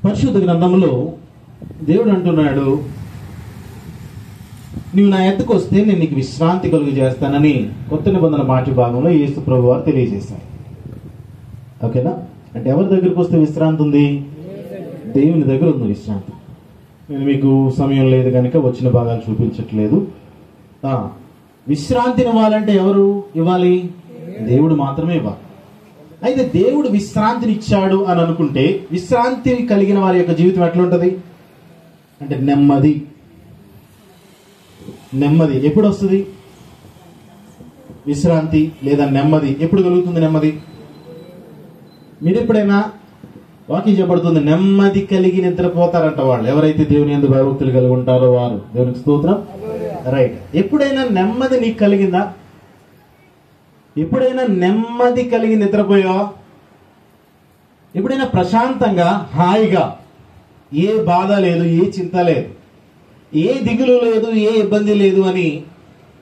పరిశుద్ధ గ్రంథంలో దేవుడు అంటున్నాడు, నీవు నా ఎద్దకు వస్తే నేను నీకు విశ్రాంతి కలుగు చేస్తానని కొత్త నిబంధన పాఠ్య భాగంలో యేసు ప్రభు వారు తెలియజేశారు. ఓకేనా? అంటే ఎవరి దగ్గరికి వస్తే విశ్రాంతి ఉంది? దేవుని దగ్గర ఉంది విశ్రాంతి. నేను మీకు సమయం లేదు కనుక వచ్చిన భాగాలు చూపించట్లేదు. విశ్రాంతిని ఇవ్వాలంటే ఎవరు ఇవ్వాలి? దేవుడు మాత్రమే ఇవ్వాలి. అయితే దేవుడు విశ్రాంతిని ఇచ్చాడు అని అనుకుంటే విశ్రాంతి కలిగిన వారి యొక్క జీవితం ఎట్లా ఉంటుంది అంటే నెమ్మది. నెమ్మది ఎప్పుడు వస్తుంది? విశ్రాంతి లేదా నెమ్మది ఎప్పుడు కలుగుతుంది? నెమ్మది మీరు ఎప్పుడైనా వాక్యం చెప్పబడుతుంది, నెమ్మది కలిగి నిద్రపోతారంట వాళ్ళు ఎవరైతే దేవుని యందు భయభక్తులు కలిగి ఉంటారో వారు. దేవునికి స్తోత్రం. రైట్. ఎప్పుడైనా నెమ్మది నీకు కలిగిందా? ఎప్పుడైనా నెమ్మది కలిగి నిద్రపోయావా? ఎప్పుడైనా ప్రశాంతంగా హాయిగా ఏ బాధ లేదు, ఏ చింత లేదు, ఏ దిగులు లేదు, ఏ ఇబ్బంది లేదు అని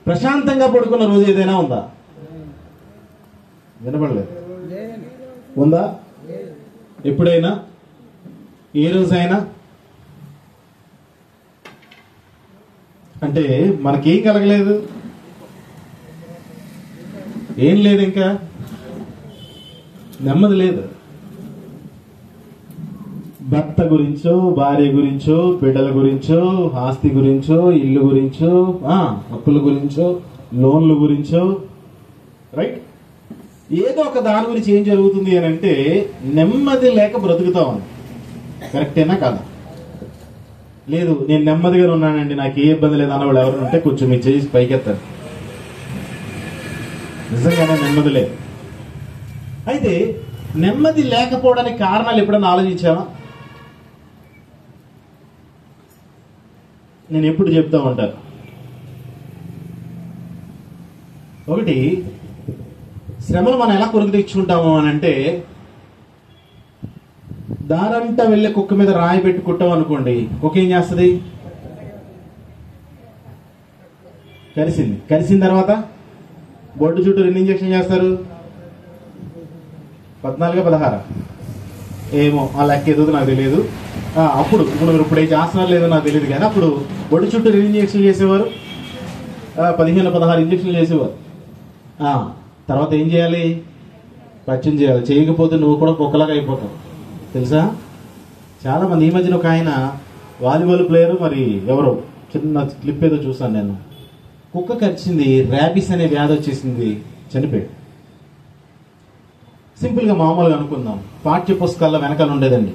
ప్రశాంతంగా పడుకున్న రోజు ఏదైనా ఉందా? వినపడలేదు. ఉందా? ఎప్పుడైనా? ఏ రోజైనా? అంటే మనకేం కలగలేదు, ఏం లేదు, ఇంకా నెమ్మది లేదు. భర్త గురించో, భార్య గురించో, బిడ్డల గురించో, ఆస్తి గురించో, ఇల్లు గురించో, అప్పుల గురించో, లోన్ల గురించో, రైట్? ఏదో ఒక దాని గురించి ఏం జరుగుతుంది అని అంటే నెమ్మది లేక బ్రతుకుతామని. కరెక్టేనా కాదా? లేదు, నేను నెమ్మదిగా ఉన్నానండి, నాకు ఏ ఇబ్బంది లేదు అన్నవాళ్ళు ఎవరు ఉంటే కొంచెం మీ చేసి పైకెత్తారు. నిజంగానే నెమ్మది లేదు. అయితే నెమ్మది లేకపోవడానికి కారణాలు ఎప్పుడైనా ఆలోచించావా? నేను ఎప్పుడు చెప్తా ఉంటాను, ఒకటి శ్రమలు మనం ఎలా కొరకు తెచ్చుకుంటాము అని అంటే, దారంతా వెళ్ళే కుక్క మీద రాయి పెట్టి కుట్టాం అనుకోండి, కుక్క ఏం చేస్తుంది? కరిసిన తర్వాత బొడ్డు చుట్టూ 2 ఇంజక్షన్ చేస్తారు. 14 16 ఏమో ఆ లెక్క ఏదో నాకు తెలియదు. అప్పుడు ఇప్పుడు ఏ ఆసనాలు లేదో నాకు తెలియదు, కానీ అప్పుడు బొడ్డు చుట్టూ 2 ఇంజక్షన్ చేసేవారు, 15 16 ఇంజక్షన్లు చేసేవారు. తర్వాత ఏం చేయాలి? పచ్చం చేయాలి. చేయకపోతే నువ్వు కూడా కుక్కలాగా అయిపోతావు. తెలుసా? చాలా మంది ఈ మధ్యన ఒక ఆయన వాలీబాల్ ప్లేయర్, మరి ఎవరో చిన్న క్లిప్ ఏదో చూసాను నేను, కుక్క కరిచింది, ర్యాబిస్ అనే వ్యాధి వచ్చేసింది, చనిపోయాడు. సింపుల్గా మామూలుగా అనుకుందాం, పాఠ్య పుస్తకాల్లో వెనకాల ఉండేదండి,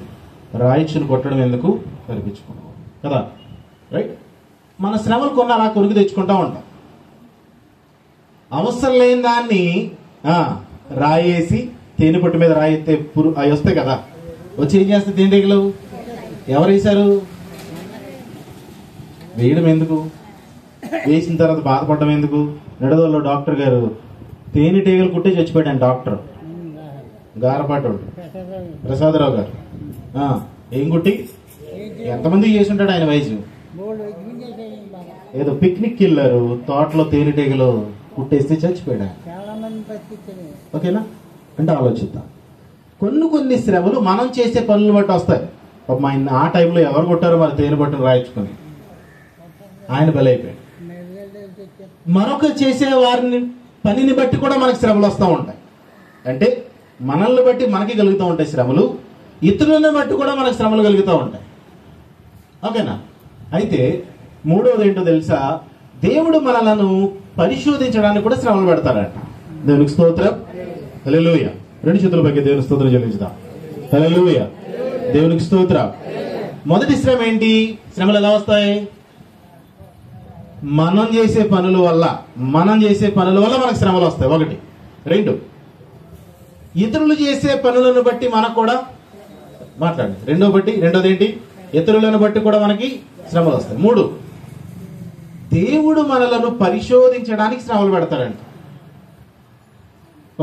రాయిచ్చును కొట్టడం ఎందుకు, కనిపించుకున్నాం కదా, రైట్? మన శ్రమలు కొన్ని అలా కొరికి తెచ్చుకుంటా ఉంటాం. అవసరం లేని దాన్ని రాయేసి తేనె పొట్టు మీద రాయితే అవి వస్తాయి కదా, వచ్చి ఏం చేస్తే తేనెటీగలు ఎవరు వేశారు? వేయడం ఎందుకు? వేసిన తర్వాత బాధపడడం ఎందుకు? నిడదల్లో డాక్టర్ గారు తేనెటీగలు కుట్టే చచ్చిపోయాడు డాక్టర్ గారపాటు ప్రసాదరావు గారు. ఏం కుట్టి ఎంతమంది చేసి ఉంటాడు ఆయన వయసు? ఏదో పిక్నిక్ వెళ్ళారు, తోటలో తేనెటీగలు కుట్టేస్తే చచ్చిపోయాడు. ఓకేనా? అంటే ఆలోచిద్దాం. కొన్ని శ్రమలు మనం చేసే పనులు బట్టి వస్తాయి. ఆయన ఆ టైంలో ఎవరు కొట్టారో మరి తేనె పట్టును రాయించుకొని ఆయన బలైపోయాడు. మరొక చేసే వారిని పనిని బట్టి కూడా మనకి శ్రమలు వస్తూ ఉంటాయి. అంటే మనల్ని బట్టి మనకి కలుగుతూ ఉంటాయి శ్రమలు, ఇతరులను బట్టి కూడా మనకు శ్రమలు కలుగుతూ ఉంటాయి. ఓకేనా? అయితే మూడవది ఏంటో తెలుసా? దేవుడు మనలను పరిశోధించడానికి కూడా శ్రమలు పెడతారట. దేవునికి స్తోత్రం. హల్లెలూయా. 2 చేతుల పైకి దేవునికి స్తోత్రం చెల్లించుదాం. హల్లెలూయా. దేవునికి స్తోత్రం. మొదటి శ్రమ ఏంటి? శ్రమలు ఎలా వస్తాయి? మనం చేసే పనుల వల్ల మనకు శ్రమలు వస్తాయి. 1. 2, ఇతరులు చేసే పనులను బట్టి మనకు కూడా మాట్లాడండి. రెండోది ఏంటి? ఇతరులను బట్టి కూడా మనకి శ్రమలు వస్తాయి. 3, దేవుడు మనలను పరిశోధించడానికి శ్రమలు పెడతాడంట.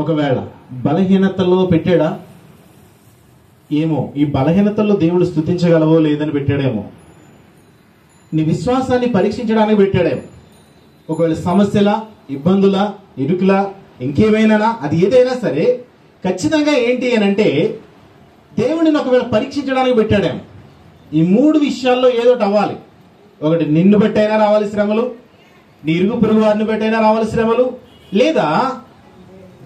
ఒకవేళ బలహీనతల్లో పెట్టాడా? ఏమో, ఈ బలహీనతల్లో దేవుడు స్తుతించగలవో లేదని పెట్టాడేమో, నీ విశ్వాసాన్ని పరీక్షించడానికి పెట్టాడేమో. ఒకవేళ సమస్యల, ఇబ్బందుల, ఇరుకుల, ఇంకేమైనా, అది ఏదైనా సరే ఖచ్చితంగా ఏంటి అని అంటే దేవుడిని ఒకవేళ పరీక్షించడానికి పెట్టాడేమో. ఈ 3 విషయాల్లో ఏదో ఒకటి అవ్వాలి. ఒకటి నిన్ను బట్టైనా రావాలి శ్రమలు, నీ ఇరుగు పొరుగు వారిని బట్టైనా రావాలి శ్రమలు, లేదా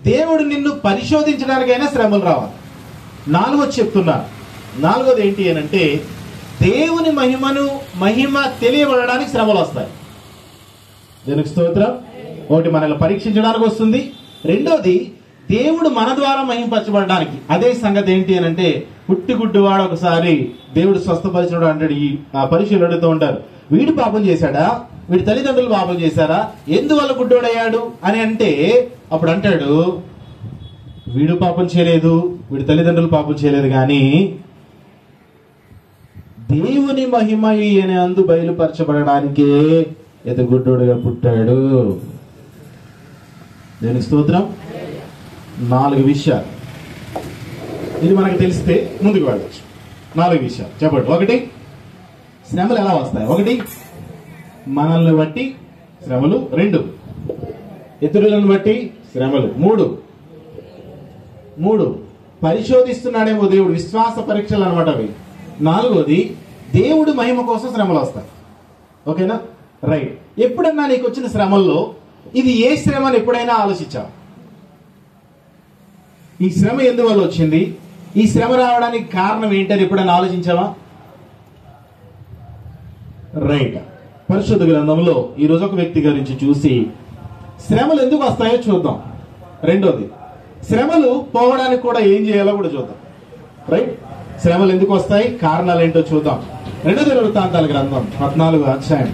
దేవుడు నిన్ను పరిశోధించడానికైనా శ్రమలు రావాలి. 4వది చెప్తున్నా. 4వది ఏంటి అని అంటే, దేవుని మహిమ తెలియబడడానికి శ్రమలు వస్తాయి. దేవునికి స్తోత్రం. ఒకటి మనల్ని పరీక్షించడానికి వస్తుంది, రెండోది దేవుడు మన ద్వారా మహిమపరచబడడానికి. అదే సంగతి ఏంటి అని అంటే, పుట్టిగుడ్డువాడు ఒకసారి దేవుడు స్వస్థపరిచినాడు అంటాడు. ఆ పరిశీలన అడుగుతూ ఉంటారు, వీడు పాపం చేశాడా, వీడి తల్లిదండ్రులు పాపం చేశారా, ఎందువల్ల గుడ్డోడయ్యాడు అని అంటే, అప్పుడు అంటాడు వీడు పాపం చేయలేదు, వీడి తల్లిదండ్రులు పాపం చేయలేదు, కానీ దేవుని మహిమ ఈయన అందు బయలుపరచబడడానికే ఇతడు గుడ్డోడుగా పుట్టాడు. దేవునికి స్తోత్రం. 4 విషయాలు ఇది మనకు తెలిస్తే ముందుకు వెళ్ళచ్చు. 4 విషయాలు చెప్పండి. 1, శ్రమలు ఎలా వస్తాయి? 1, మనల్ని బట్టి శ్రమలు. 2, ఇతరులను బట్టి శ్రమలు. 3 పరిశోధిస్తున్నాడేమో దేవుడు, విశ్వాస పరీక్షలు అనమాట అవి. 4వది దేవుడు మహిమ కోసం శ్రమలు వస్తాయి. ఓకేనా? రైట్. ఎప్పుడన్నా నీకు వచ్చిన శ్రమల్లో ఇది ఏ శ్రమ అని ఎప్పుడైనా ఆలోచించావు? ఈ శ్రమ ఎందువల్ల వచ్చింది, ఈ శ్రమ రావడానికి కారణం ఏంటని ఎప్పుడైనా ఆలోచించావా? రైట్. పరిశుద్ధ గ్రంథంలో ఈరోజు ఒక వ్యక్తి గురించి చూసి శ్రమలు ఎందుకు వస్తాయో చూద్దాం. 2వది శ్రమలు పోవడానికి కూడా ఏం చేయాలో కూడా చూద్దాం. రైట్. శ్రమలు ఎందుకు వస్తాయి, కారణాలు ఏంటో చూద్దాం. 2 దినవృత్తాంతాల గ్రంథం 14వ అధ్యాయం.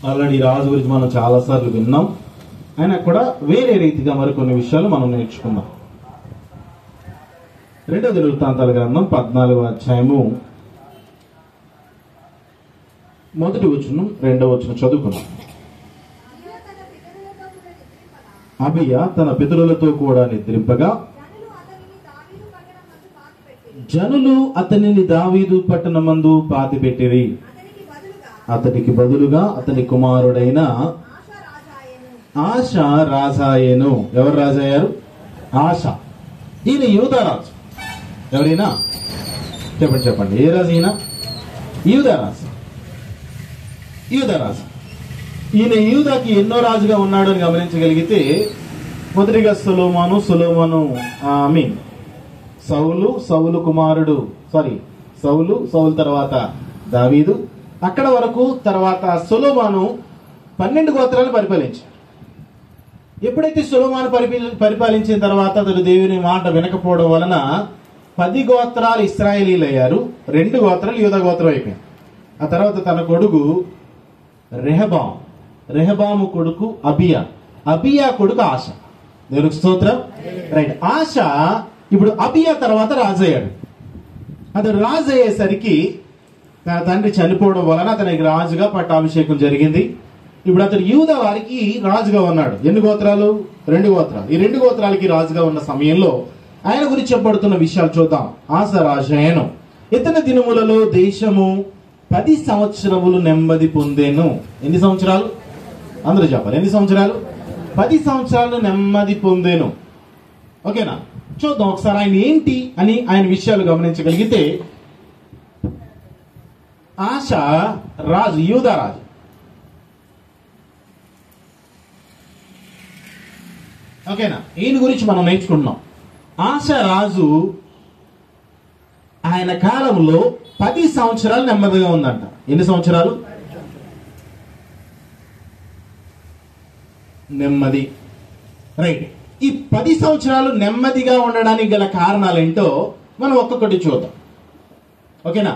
ఆల్రెడీ రాజు గురించి మనం చాలా సార్లు విన్నాం, అయినా కూడా వేరే రీతిగా మరికొన్ని విషయాలు మనం నేర్చుకుందాం. 2 దినవృత్తాంతాల గ్రంథం 14వ అధ్యాయము 1వ వచనం 2వ వచనం చదువుకున్నాం. అబియా తన పితరులతో కూడా నిద్రింపగా జనులు అతనిని దావీదు పట్టణమందు పాతిపెట్టిరి. అతనికి బదులుగా అతని కుమారుడైన ఆశ రాజాయేను. ఎవరు రాజయ్యారు? ఆశ. ఈయన యూదారాజు. ఎవరైనా చెప్పండి. ఏ రాజు ఈయన? యూదారాజు. ఈయన యూదాకి ఎన్నో రాజుగా ఉన్నాడు అని గమనించగలిగితే, మొదటిగా సొలొమోను సౌలు కుమారుడు సౌలు తర్వాత దావీదు, అక్కడ వరకు. తర్వాత సొలొమోను 12 గోత్రాలను పరిపాలించాడు. ఎప్పుడైతే సొలొమోను పరిపాలించిన తర్వాత అతడు దేవుని మాట వినకపోవడం వలన 10 గోత్రాలు ఇశ్రాయేలీలు అయ్యారు, 2 గోత్రాలు యూదా గోత్రం అయిపోయాయి. ఆ తర్వాత తన కొడుకు రెహబాము కొడుకు అబియా కొడుకు ఆశ. దేవునికి స్తోత్రం. రైట్. ఆశ ఇప్పుడు అబియా తర్వాత రాజయ్యాడు. అతడు రాజు అయ్యేసరికి తన తండ్రి చనిపోవడం వలన అతనికి రాజుగా పట్టాభిషేకం జరిగింది. ఇప్పుడు అతడు యూదా వారికి రాజుగా ఉన్నాడు. ఎన్ని గోత్రాలు? 2 గోత్రాలు. ఈ 2 గోత్రాలకి రాజుగా ఉన్న సమయంలో ఆయన గురించి చెప్పబడుతున్న విషయాలు చూద్దాం. ఆశ రాజయ్యను. ఇతని దినములలో దేశము 10 సంవత్సరములు నెమ్మది పొందేను. ఎన్ని సంవత్సరాలు? అందరూ చెప్పాలి. ఎన్ని సంవత్సరాలు? 10 సంవత్సరాలు నెమ్మది పొందేను. ఓకేనా? చూద్దాం ఒకసారి ఆయన ఏంటి అని ఆయన విషయాలు గమనించగలిగితే, ఆశ రాజు, యూదా రాజు. ఓకేనా? ఈయన గురించి మనం నేర్చుకుంటున్నాం. ఆశ రాజు ఆయన కాలంలో 10 సంవత్సరాలు నెమ్మదిగా ఉందంట. ఎన్ని సంవత్సరాలు? నెమ్మది. రైట్. ఈ 10 సంవత్సరాలు నెమ్మదిగా ఉండడానికి గల కారణాలు ఏంటో మనం ఒక్కొక్కటి చూద్దాం. ఓకేనా?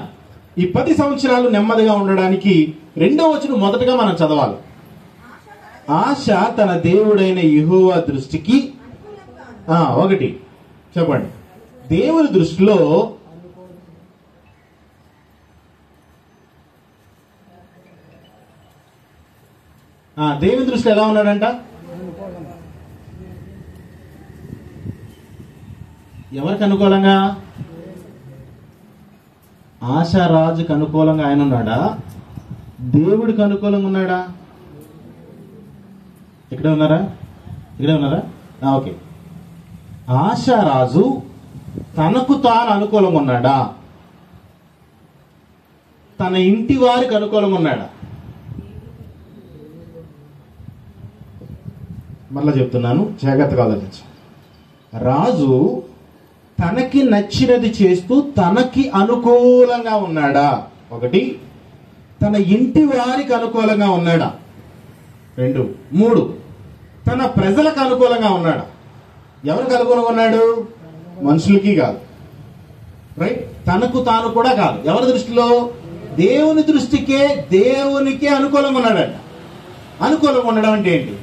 ఈ 10 సంవత్సరాలు నెమ్మదిగా ఉండడానికి 2వ వచనం మొదటగా మనం చదవాలి. ఆశ తన దేవుడైన యెహోవా దృష్టికి 1 చెప్పండి. దేవుని దృష్టిలో దేవుని దృష్టిలో ఎలా ఉన్నాడంట? ఎవరికి అనుకూలంగా? ఆశా రాజుకు అనుకూలంగా ఆయన ఉన్నాడా? దేవుడికి అనుకూలంగా ఉన్నాడా? ఇక్కడే ఉన్నారా? ఓకే. ఆశారాజు తనకు తాను అనుకూలంగా ఉన్నాడా, తన ఇంటి వారికి అనుకూలంగా ఉన్నాడా? మళ్ళా చెప్తున్నాను, జాగ్రత్తగా ఆలోచించు. రాజు తనకి నచ్చినది చేస్తూ తనకి అనుకూలంగా ఉన్నాడా? ఒకటి. తన ఇంటి వారికి అనుకూలంగా ఉన్నాడా? 2. 3. తన ప్రజలకు అనుకూలంగా ఉన్నాడా? ఎవరికి అనుకూలంగా ఉన్నాడు? మనుషులకి కాదు, రైట్? తనకు తాను కూడా కాదు. ఎవరి దృష్టిలో? దేవుని దృష్టికే, దేవునికే అనుకూలంగా ఉన్నాడంట. అనుకూలంగా ఉండడం అంటే ఏంటి?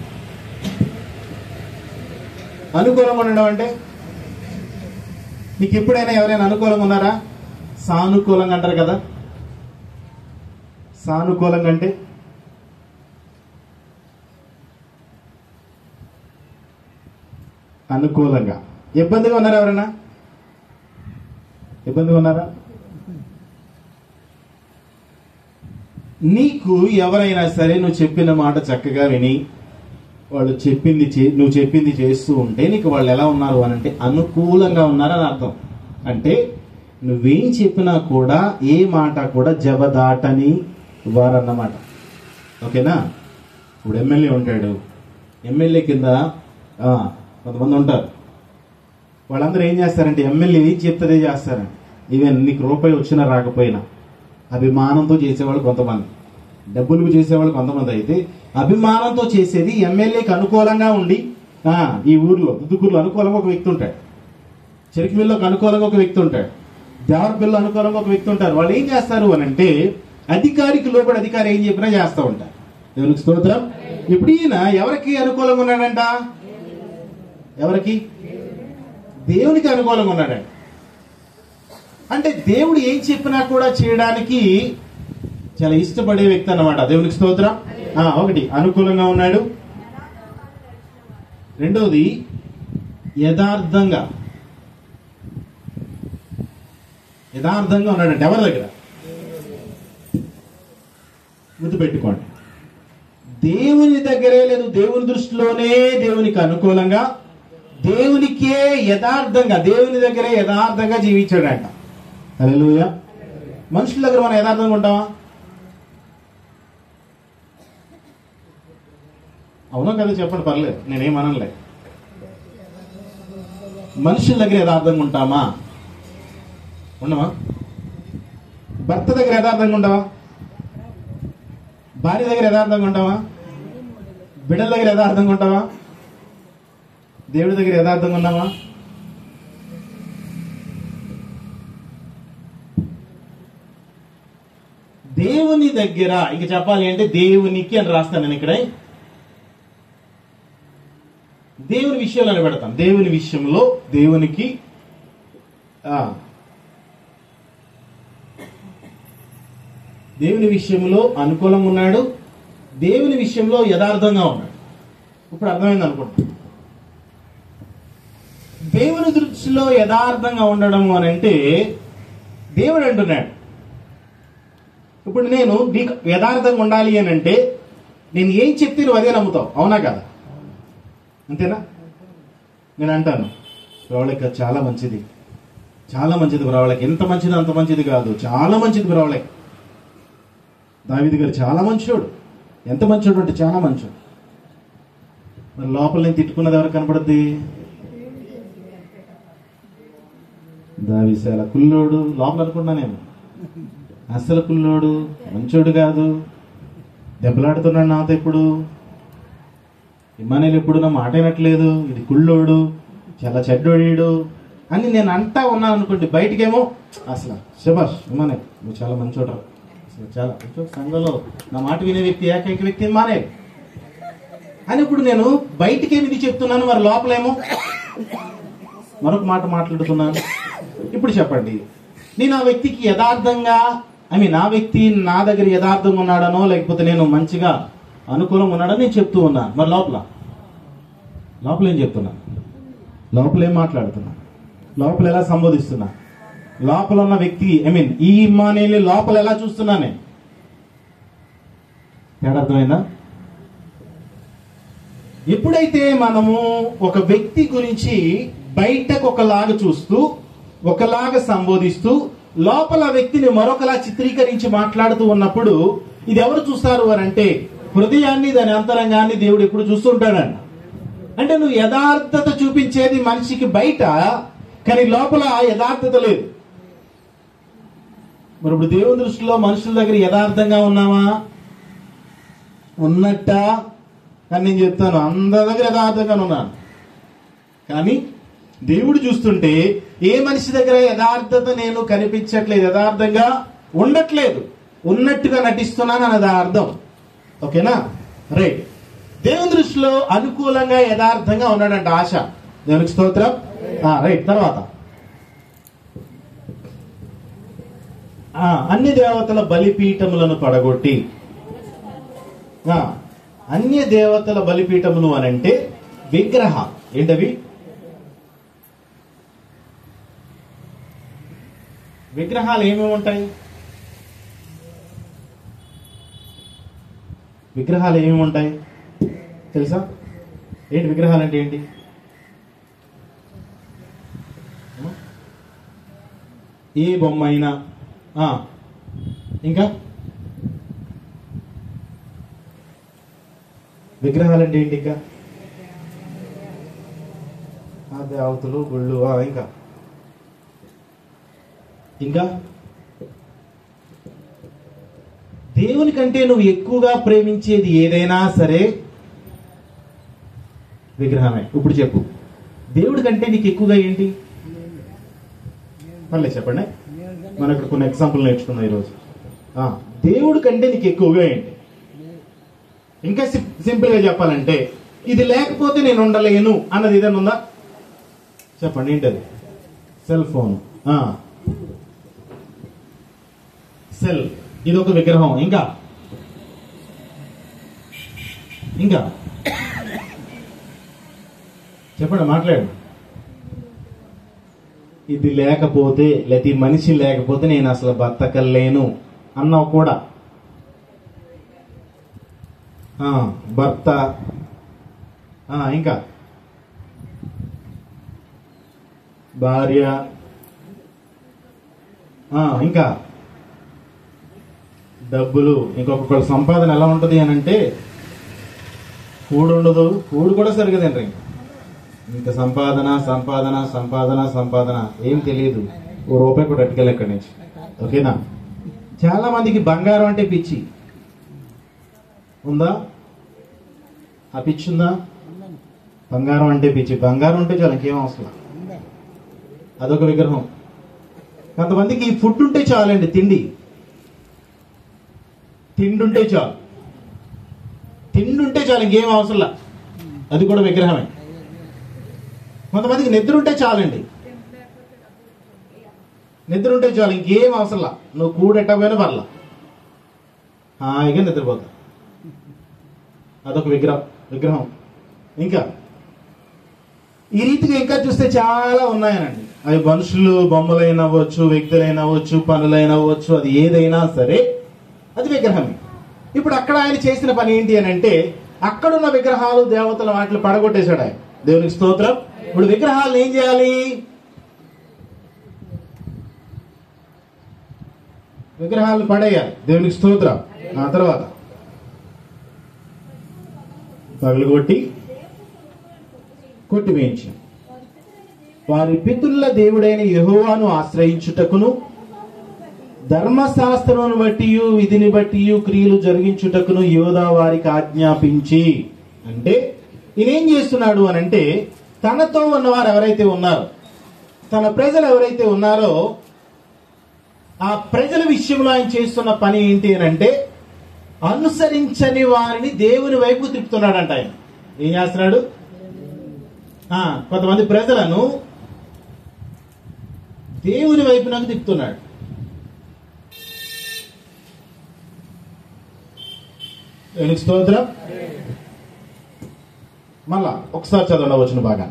అనుకూలంగా ఉండడం అంటే నీకు ఎప్పుడైనా ఎవరైనా అనుకూలంగా ఉన్నారా? సానుకూలంగా అంటారు కదా. సానుకూలంగా అంటే అనుకూలంగా. ఇబ్బందిగా ఉన్నారా? ఎవరైనా ఇబ్బందిగా ఉన్నారా? నీకు ఎవరైనా సరే నువ్వు చెప్పిన మాట చక్కగా విని వాళ్ళు నువ్వు చెప్పింది చేస్తూ ఉంటే నీకు వాళ్ళు ఎలా ఉన్నారు అని అంటే అనుకూలంగా ఉన్నారని అర్థం. అంటే నువ్వేం చెప్పినా కూడా ఏ మాట కూడా జబదాటని వారన్నమాట. ఓకేనా? ఇప్పుడు ఎమ్మెల్యే ఉంటాడు, ఎమ్మెల్యే కింద కొంతమంది ఉంటారు. వాళ్ళందరూ ఏం చేస్తారంటే ఎమ్మెల్యే ఏం చెప్తే చేస్తారండి. ఈవెన్ నీకు రూపాయి వచ్చినా రాకపోయినా అభిమానంతో చేసేవాళ్ళు కొంతమంది, డబ్బులకు చేసేవాళ్ళు కొంతమంది. అయితే అభిమానంతో చేసేది ఎమ్మెల్యేకి అనుకూలంగా ఉండి, ఈ ఊర్లో దుద్దుకూరులో అనుకూలంగా ఒక వ్యక్తి ఉంటాడు, చెరికిమిల్లోకి అనుకూలంగా ఒక వ్యక్తి ఉంటాడు, దేవరపిల్లలో అనుకూలంగా ఒక వ్యక్తి ఉంటారు. వాళ్ళు ఏం చేస్తారు అని అంటే అధికారికి లోబడి అధికారి ఏం చెప్పినా చేస్తూ ఉంటారు. దేవునికి స్తోత్రం. ఇప్పుడు ఈయన ఎవరికి అనుకూలంగా ఉన్నాడంట? ఎవరికి? దేవునికి అనుకూలంగా ఉన్నాడంట. అంటే దేవుడు ఏం చెప్పినా కూడా చేయడానికి చాలా ఇష్టపడే వ్యక్తి అన్నమాట. దేవునికి స్తోత్రం. ఒకటి అనుకూలంగా ఉన్నాడు. రెండవది యథార్థంగా ఉన్నాడంటే ఎవరి దగ్గర? గుర్తుపెట్టుకోండి, దేవుని దగ్గరే లేదు, దేవుని దృష్టిలోనే దేవునికి అనుకూలంగా, దేవునికే యథార్థంగా, దేవుని దగ్గరే యథార్థంగా జీవించాడంట. హల్లెలూయా. మనుషుల దగ్గర మనం యథార్థంగా ఉంటామా? అవునా కదా? చెప్పండి, పర్లేదు, నేనేమనలే. మనుషుల దగ్గర యథార్థంగా ఉంటామా? ఉండమా? భర్త దగ్గర యథార్థంగా ఉంటావా? భార్య దగ్గర యథార్థంగా ఉంటావా? బిడ్డల దగ్గర యథార్థంగా ఉంటావా? దేవుడి దగ్గర యథార్థంగా ఉన్నావా? దేవుని దగ్గర ఇంక చెప్పాలి అంటే దేవునికి అని రాస్తాను నేను ఇక్కడ. దేవుని విషయాలను పెడతాను. దేవుని విషయంలో దేవునికి దేవుని విషయంలో అనుకూలంగా ఉన్నాడు, దేవుని విషయంలో యథార్థంగా ఉన్నాడు. ఇప్పుడు అర్థమైంది అనుకుంటా. దేవుని దృష్టిలో యథార్థంగా ఉండడం అని అంటే దేవుడు అంటున్నాడు, ఇప్పుడు నేను నీకు యథార్థంగా ఉండాలి అని అంటే నేను ఏం చెప్తే నువ్వు అదే నమ్ముతావు. అవునా కదా? అంతేనా? నేను అంటాను బ్రవళకి చాలా మంచిది, చాలా మంచిది బ్రవళకి, ఎంత మంచిది అంత మంచిది కాదు, చాలా మంచిది బ్రవళకి. దావీదు గారు చాలా మంచోడు, ఎంత మంచోడు అంటే చాలా మంచోడు. మరి లోపల నేను తిట్టుకున్నది ఎవరికి కనపడుద్ది? దావీదు చాలా కుల్లోడు లోపల అనుకున్నానేమో, అస్సలు కుల్లోడు, మంచోడు కాదు, దెబ్బలాడుతున్నాడు నాతో, ఇప్పుడు ఇమ్మానేలు ఎప్పుడు నా మాట అయినట్లేదు, ఇది కుళ్ళోడు, చాలా చెడ్డోడీడు అని నేను అంటా ఉన్నాను అనుకోండి. బయటికేమో అసలు శబాష్ ఇమ్మానే నువ్వు చాలా మంచోడరా, అసలు చాలా సంఘంలో నా మాట వినే వ్యక్తి ఏకైక వ్యక్తి ఇమ్మానే అని ఇప్పుడు నేను బయటికేమి ఇది చెప్తున్నాను, మరి లోపలేమో మరొక మాట మాట్లాడుతున్నాను. ఇప్పుడు చెప్పండి, నేను ఆ వ్యక్తికి యథార్థంగా నా వ్యక్తి నా దగ్గర యథార్థంగా ఉన్నాడనో లేకపోతే నేను మంచిగా అనుకూలంగా ఉన్నాడని నేను చెప్తూ ఉన్నాను. మరి లోపల ఏం చెప్తున్నాను? లోపల ఏం మాట్లాడుతున్నా? లోపల ఎలా సంబోధిస్తున్నా? లోపల ఉన్న వ్యక్తి ఈ ఇమ్మానుయేలు లోపల ఎలా చూస్తున్నా నేను? తేడా అర్థమైందా? ఎప్పుడైతే మనము ఒక వ్యక్తి గురించి బయటకు ఒకలాగా చూస్తూ ఒకలాగా సంబోధిస్తూ లోపల వ్యక్తిని మరొకలా చిత్రీకరించి మాట్లాడుతూ ఉన్నప్పుడు ఇది ఎవరు చూస్తారు అని అంటే హృదయాన్ని, దాని అంతరంగాన్ని దేవుడు ఎప్పుడు చూస్తుంటాడంట. అంటే నువ్వు యథార్థత చూపించేది మనిషికి బయట, కానీ లోపల యథార్థత లేదు. మరి ఇప్పుడు దేవుని దృష్టిలో మనుషుల దగ్గర యథార్థంగా ఉన్నావా? ఉన్నట్ట? కానీ నేను చెప్తాను, అందరి దగ్గర యథార్థంగానే ఉన్నాను. కానీ దేవుడు చూస్తుంటే ఏ మనిషి దగ్గర యథార్థత నేను కనిపించట్లేదు, యథార్థంగా ఉండట్లేదు, ఉన్నట్టుగా నటిస్తున్నాను అన్నది అర్థం. ఓకేనా? రైట్. దేవుని దృష్టిలో అనుకూలంగా యథార్థంగా ఉన్నాడంట ఆశ. దేవునికి స్తోత్రం. రైట్. తర్వాత అన్య దేవతల బలిపీఠములను పడగొట్టి, అన్య దేవతల బలిపీఠములు అని అంటే విగ్రహ. ఏంటవి? విగ్రహాలు ఏమేమి ఉంటాయి? విగ్రహాలు ఏమేమి ఉంటాయి తెలుసా? ఏంటి విగ్రహాలు అంటే ఏంటి? ఏ బొమ్మ అయినా. ఇంకా విగ్రహాలు అంటే ఏంటి? ఇంకా దేవతలు, గుళ్ళు. ఇంకా ఇంకా దేవుని కంటే నువ్వు ఎక్కువగా ప్రేమించేది ఏదైనా సరే విగ్రహమే. ఇప్పుడు చెప్పు, దేవుడి కంటే నీకు ఎక్కువగా ఏంటి? మళ్ళీ చెప్పండి. మనం ఇక్కడ కొన్ని ఎగ్జాంపుల్ నేర్చుకున్నాం ఈరోజు. దేవుడి కంటే నీకు ఎక్కువగా ఏంటి? ఇంకా సింపుల్ గా చెప్పాలంటే ఇది లేకపోతే నేను ఉండలేను అన్నది ఏదైనా ఉందా? చెప్పండి. ఏంటది? Cell phone. సెల్, ఇది ఒక విగ్రహం. ఇంకా ఇంకా చెప్పండి, మాట్లాడు. ఇది లేకపోతే, లేకపోతే ఈ మనిషి లేకపోతే నేను అసలు బతకలేను అన్నావు కూడా. భర్త. ఇంకా భార్య. ఇంకా డబ్బులు. ఇంకొకళ్ళ సంపాదన ఎలా ఉంటది అని అంటే కూడు ఉండదు, కూడు కూడా సరిగ్గా తినరు. ఇంకా సంపాదన సంపాదన సంపాదన సంపాదన, ఏం తెలియదు. ఓ రూపాయి కూడా అట్టుకెళ్ళి ఎక్కడి నుంచి. ఓకేనా? చాలా మందికి బంగారం అంటే పిచ్చి ఉందా? ఆ పిచ్చి ఉందా? బంగారం అంటే పిచ్చి. బంగారం ఉంటే చాలు, ఇంకేం అవసరం. అదొక విగ్రహం. కొంతమందికి ఫుడ్ ఉంటే చాలండి, తిండి ఉంటే చాలు, తిండి ఉంటే చాలు, ఇంకేం అవసరంలా. అది కూడా విగ్రహమే. కొంతమందికి నిద్ర ఉంటే చాలండి, నిద్ర ఉంటే చాలు, ఇంకేం అవసరంలా. నువ్వు కూడెట్టకపోయినా పర్లా, హాయిగా నిద్రపోతా. అదొక విగ్రహం. ఇంకా ఈ రీతిగా ఇంకా చూస్తే చాలా ఉన్నాయనండి. అవి మనుషులు, బొమ్మలైనా అవ్వచ్చు, వ్యక్తులైనా అవ్వచ్చు, పనులైనా అవ్వచ్చు, అది ఏదైనా సరే అది విగ్రహమే. ఇప్పుడు అక్కడ ఆయన చేసిన పని ఏంటి అని అంటే అక్కడున్న విగ్రహాలు, దేవతల వాటిని పడగొట్టేశాడు ఆయన. దేవునికి స్తోత్రం. ఇప్పుడు విగ్రహాలను ఏం చేయాలి? విగ్రహాలను పడేయాలి. దేవునికి స్తోత్రం. ఆ తర్వాత కొట్టివేయించి వారి పితరుల దేవుడైన యెహోవాను ఆశ్రయించుటకును ధర్మశాస్త్రమును బట్టి విధిని బట్టి క్రియలు జరిగించుటకును యోధా వారికి ఆజ్ఞాపించి. అంటే ఈయనేం చేస్తున్నాడు అని అంటే తనతో ఉన్నవారు ఎవరైతే ఉన్నారో, తన ప్రజలు ఎవరైతే ఉన్నారో ఆ ప్రజల విషయంలో ఆయన చేస్తున్న పని ఏంటి అని అంటే అనుసరించని వారిని దేవుని వైపు తిప్పుతున్నాడంట. ఆయన ఏం చేస్తున్నాడు? కొంతమంది ప్రజలను దేవుని వైపు నాకు తిప్పుతున్నాడు. దేవునికి స్తోత్రం. మళ్ళా ఒకసారి చదవవచ్చును బాగా.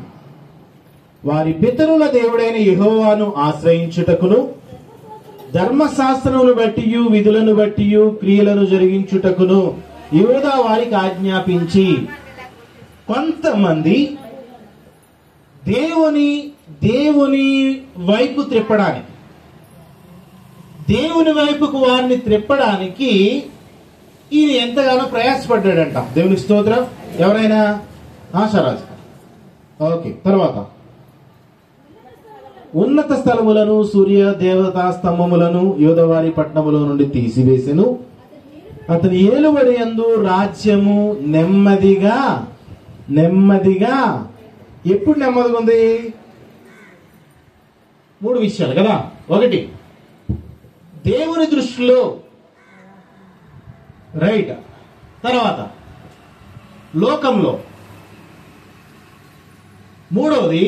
వారి పితరుల దేవుడైన యెహోవాను ఆశ్రయించుటకును ధర్మశాస్త్రమును బట్టి విధులను బట్టి క్రియలను జరిగించుటకును యోధా వారికి ఆజ్ఞాపించి. కొంతమంది దేవుని వైపు త్రిప్పడానికి, దేవుని వైపుకు వారిని త్రిప్పడానికి ఈయన ఎంతగానో ప్రయాసపడ్డాడంట. దేవునికి స్తోత్రం. ఎవరైనా ఆశారాజు. ఓకే, తర్వాత ఉన్నత స్థలములను సూర్య దేవతా స్తంభములను యోధవారి పట్టణములో నుండి తీసివేసెను. అతని ఏలుబడి యందు రాజ్యము నెమ్మదిగా ఎప్పుడు నెమ్మదిగా ఉంది? 3 విషయాలు కదా. ఒకటి, దేవుని దృష్టిలో రైట్. తర్వాత లోకంలో. మూడవది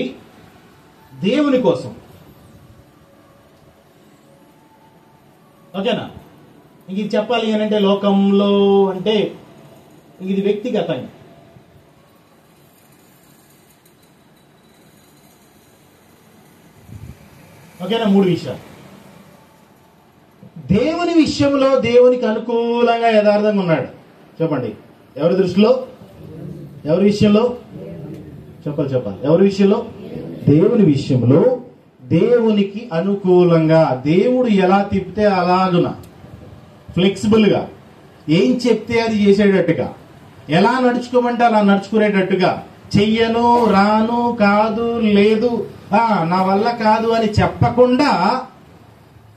దేవుని కోసం. ఓకేనా? ఇంక ఇది చెప్పాలి అని అంటే లోకంలో అంటే ఇది వ్యక్తిగతంగా. ఓకేనా? 3 విషయాలు. దేవుని విషయంలో దేవునికి అనుకూలంగా యథార్థంగా ఉన్నాడు. చెప్పండి, ఎవరి దృష్టిలో? ఎవరి విషయంలో? చెప్పాలి. ఎవరి విషయంలో? దేవుని విషయంలో దేవునికి అనుకూలంగా. దేవుడు ఎలా తిప్పితే అలాగున ఫ్లెక్సిబుల్ గా, ఏం చెప్తే అది చేసేటట్టుగా, ఎలా నడుచుకోమంటే అలా నడుచుకునేటట్టుగా, చెయ్యను, రాను, కాదు, లేదు, నా వల్ల కాదు అని చెప్పకుండా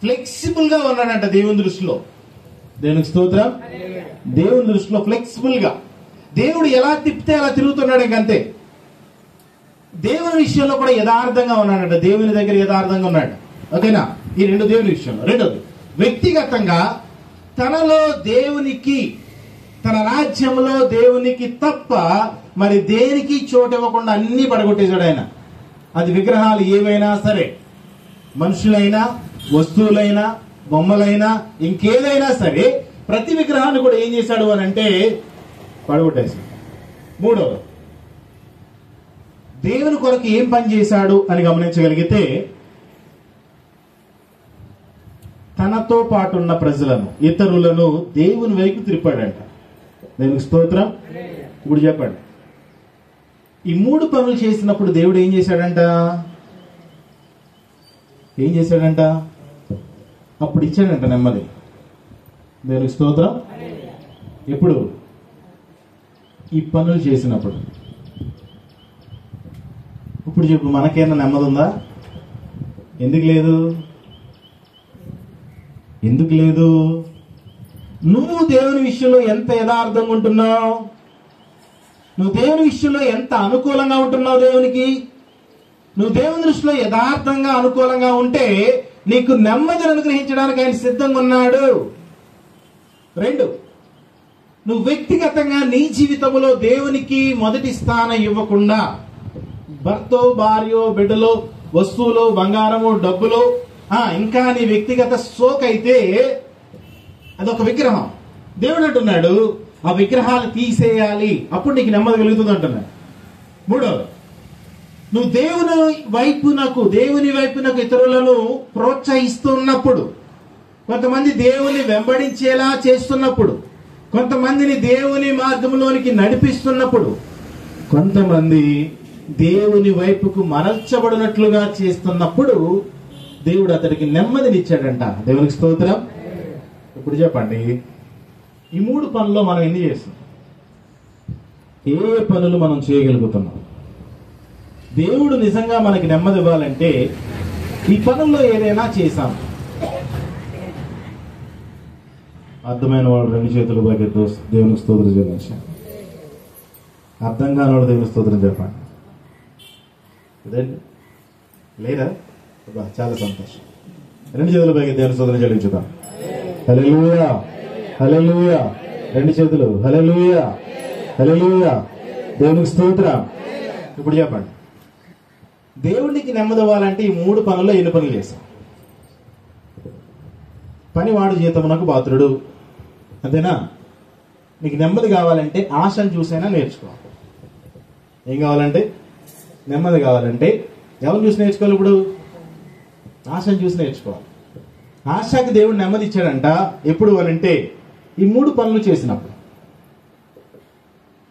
ఫ్లెక్సిబుల్ గా ఉన్నాడంట దేవుని దృష్టిలో. దేవునికి స్తోత్రం. దేవుని దృష్టిలో ఫ్లెక్సిబుల్ గా దేవుడు ఎలా తిప్పితే అలా తిరుగుతున్నాడు. ఇంకంతే. దేవుని విషయంలో కూడా యథార్థంగా ఉన్నాడంట. దేవుని దగ్గర యథార్థంగా ఉన్నాడు. ఓకేనా? ఈ 2 దేవుని విషయంలో. రెండోది, వ్యక్తిగతంగా తనలో దేవునికి, తన రాజ్యంలో దేవునికి తప్ప మరి దేనికి చోటు ఇవ్వకుండా అన్ని పడగొట్టేశాడు ఆయన. అది విగ్రహాలు ఏవైనా సరే, మనుషులైనా, వస్తువులైనా, బొమ్మలైనా, ఇంకేదైనా సరే, ప్రతి విగ్రహాన్ని కూడా ఏం చేశాడు అని అంటే పడగొట్టేశాడు. మూడోది, దేవుని కొరకు ఏం పని చేశాడు అని గమనించగలిగితే, తనతో పాటు ఉన్న ప్రజలను, ఇతరులను దేవుని వైపు త్రిప్పాడంట. దేవునికి స్తోత్రం. ఇప్పుడు చెప్పండి, ఈ 3 పనులు చేసినప్పుడు దేవుడు ఏం చేశాడంట? అప్పుడు ఇచ్చాడంట నెమ్మది. దేవునికి స్తోత్రం. ఎప్పుడు? ఈ పనులు చేసినప్పుడు. ఇప్పుడు చెప్పు, మనకేనా నెమ్మది ఉందా? ఎందుకు లేదు? నువ్వు దేవుని విషయంలో ఎంత యథార్థంగా ఉంటున్నావు? నువ్వు దేవుని విషయంలో ఎంత అనుకూలంగా ఉంటున్నావు దేవునికి? నువ్వు దేవుని దృష్టిలో యథార్థంగా అనుకూలంగా ఉంటే నీకు నెమ్మదిని అనుగ్రహించడానికి ఆయన సిద్ధంగా ఉన్నాడు. 2, నువ్వు వ్యక్తిగతంగా నీ జీవితంలో దేవునికి మొదటి స్థానం ఇవ్వకుండా భర్తో, భార్యో, బిడ్డలో, వస్తువులు, బంగారము, డబ్బులు, ఇంకా నీ వ్యక్తిగత సోకైతే అదొక విగ్రహం. దేవుడు అంటున్నాడు ఆ విగ్రహాలు తీసేయాలి, అప్పుడు నీకు నెమ్మది కలుగుతుంది అంటున్నాడు. 3, నువ్వు దేవుని వైపునకు ఇతరులను ప్రోత్సహిస్తున్నప్పుడు, కొంతమంది దేవుని వెంబడించేలా చేస్తున్నప్పుడు, కొంతమందిని దేవుని మార్గంలోనికి నడిపిస్తున్నప్పుడు, కొంతమంది దేవుని వైపుకు మరల్చబడినట్లుగా చేస్తున్నప్పుడు దేవుడు అతడికి నెమ్మదినిచ్చాడంట. దేవునికి స్తోత్రం. ఇప్పుడు చెప్పండి, ఈ 3 పనుల్లో మనం ఎన్ని చేస్తాం? ఏ పనులు మనం చేయగలుగుతున్నాం? దేవుడు నిజంగా మనకి నెమ్మది ఇవ్వాలంటే ఈ పనుల్లో ఏదైనా చేశాం. అర్థమైన వాడు 2 చేతులు పైకి దేవునికి స్తోత్రం చెల్లించాం. అర్థం కాని వాడు దేవునికి స్తోత్రం చెప్పండి. లేదా? చాలా సంతోషం. 2 చేతులు పైకి దేవునికి స్తోత్రం చెల్లించుదాం. హల్లెలూయా, హల్లెలూయా. 2 చేతులు. హల్లెలూయా, హల్లెలూయా. దేవునికి స్తోత్రం. ఇప్పుడు చెప్పండి, దేవుడికి నెమ్మది అవ్వాలంటే ఈ 3 పనుల్లో ఎన్ని పనులు చేశాం? పనివాడు జీతమునకు పాత్రుడు. అంతేనా? నీకు నెమ్మది కావాలంటే ఆశను చూసైనా నేర్చుకోవాలి. ఏం కావాలంటే? నెమ్మది కావాలంటే ఎవరిని చూసి నేర్చుకోవాలి? ఇప్పుడు ఆశను చూసి నేర్చుకోవాలి. ఆశకి దేవుడు నెమ్మది ఇచ్చాడంట. ఎప్పుడు అనంటే ఈ 3 పనులు చేసినప్పుడు.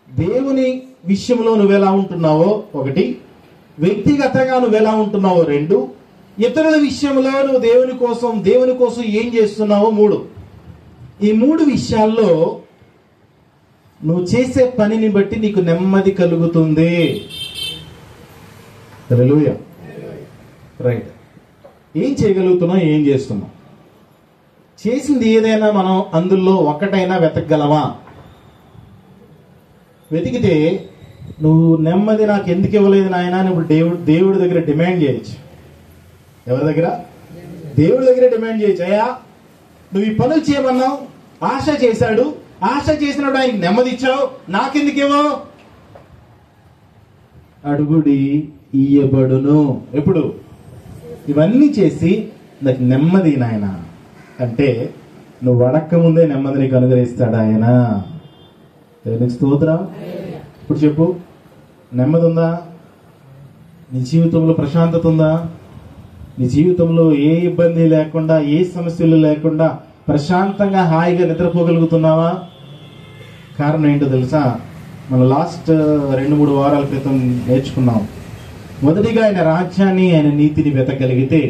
దేవుని విషయంలో నువ్వెలా ఉంటున్నావో 1, వ్యక్తిగతంగా నువ్వు ఎలా ఉంటున్నావో 2, ఇతరుల విషయంలో నువ్వు దేవుని కోసం ఏం చేస్తున్నావో 3. ఈ 3 విషయాల్లో నువ్వు చేసే పనిని బట్టి నీకు నెమ్మది కలుగుతుంది. హల్లెలూయా. రైట్. ఏం చేయగలుగుతున్నావు, ఏం చేస్తున్నావు? చేసింది ఏదైనా మనం అందులో ఒకటైనా వెతకగలవా? వెతికితే నువ్వు నెమ్మది నాకు ఎందుకు ఇవ్వలేదు నాయన అని ఇప్పుడు దేవుడి దగ్గర డిమాండ్ చేయొచ్చు. ఎవరి దగ్గర? దేవుడి దగ్గర డిమాండ్ చేయొచ్చు. అయ్యా నువ్వు ఈ పనులు చేయమన్నావు, ఆశ చేశాడు, ఆశ చేసినప్పుడు ఆయనకి నెమ్మది ఇచ్చావు, నాకెందుకు ఇవ్వవు? అడుగుడి ఇయ్యబడును. ఎప్పుడు? ఇవన్నీ చేసి నాకు నెమ్మది నాయన అంటే నువ్వు అడక్క ముందే నెమ్మది నీకు అనుగ్రహిస్తాడు ఆయన. దేవునికి స్తోత్రం. ఇప్పుడు చెప్పు, నెమ్మది ఉందా నీ జీవితంలో? ప్రశాంతత ఉందా నీ జీవితంలో? ఏ ఇబ్బంది లేకుండా, ఏ సమస్యలు లేకుండా ప్రశాంతంగా హాయిగా నిద్రపోగలుగుతున్నావా? కారణం ఏంటో తెలుసా? మనం లాస్ట్ 2-3 వారాల క్రితం నేర్చుకున్నాం. మొదటిగా ఆయన రాజ్యాన్ని, ఆయన నీతిని వెతకగలిగితే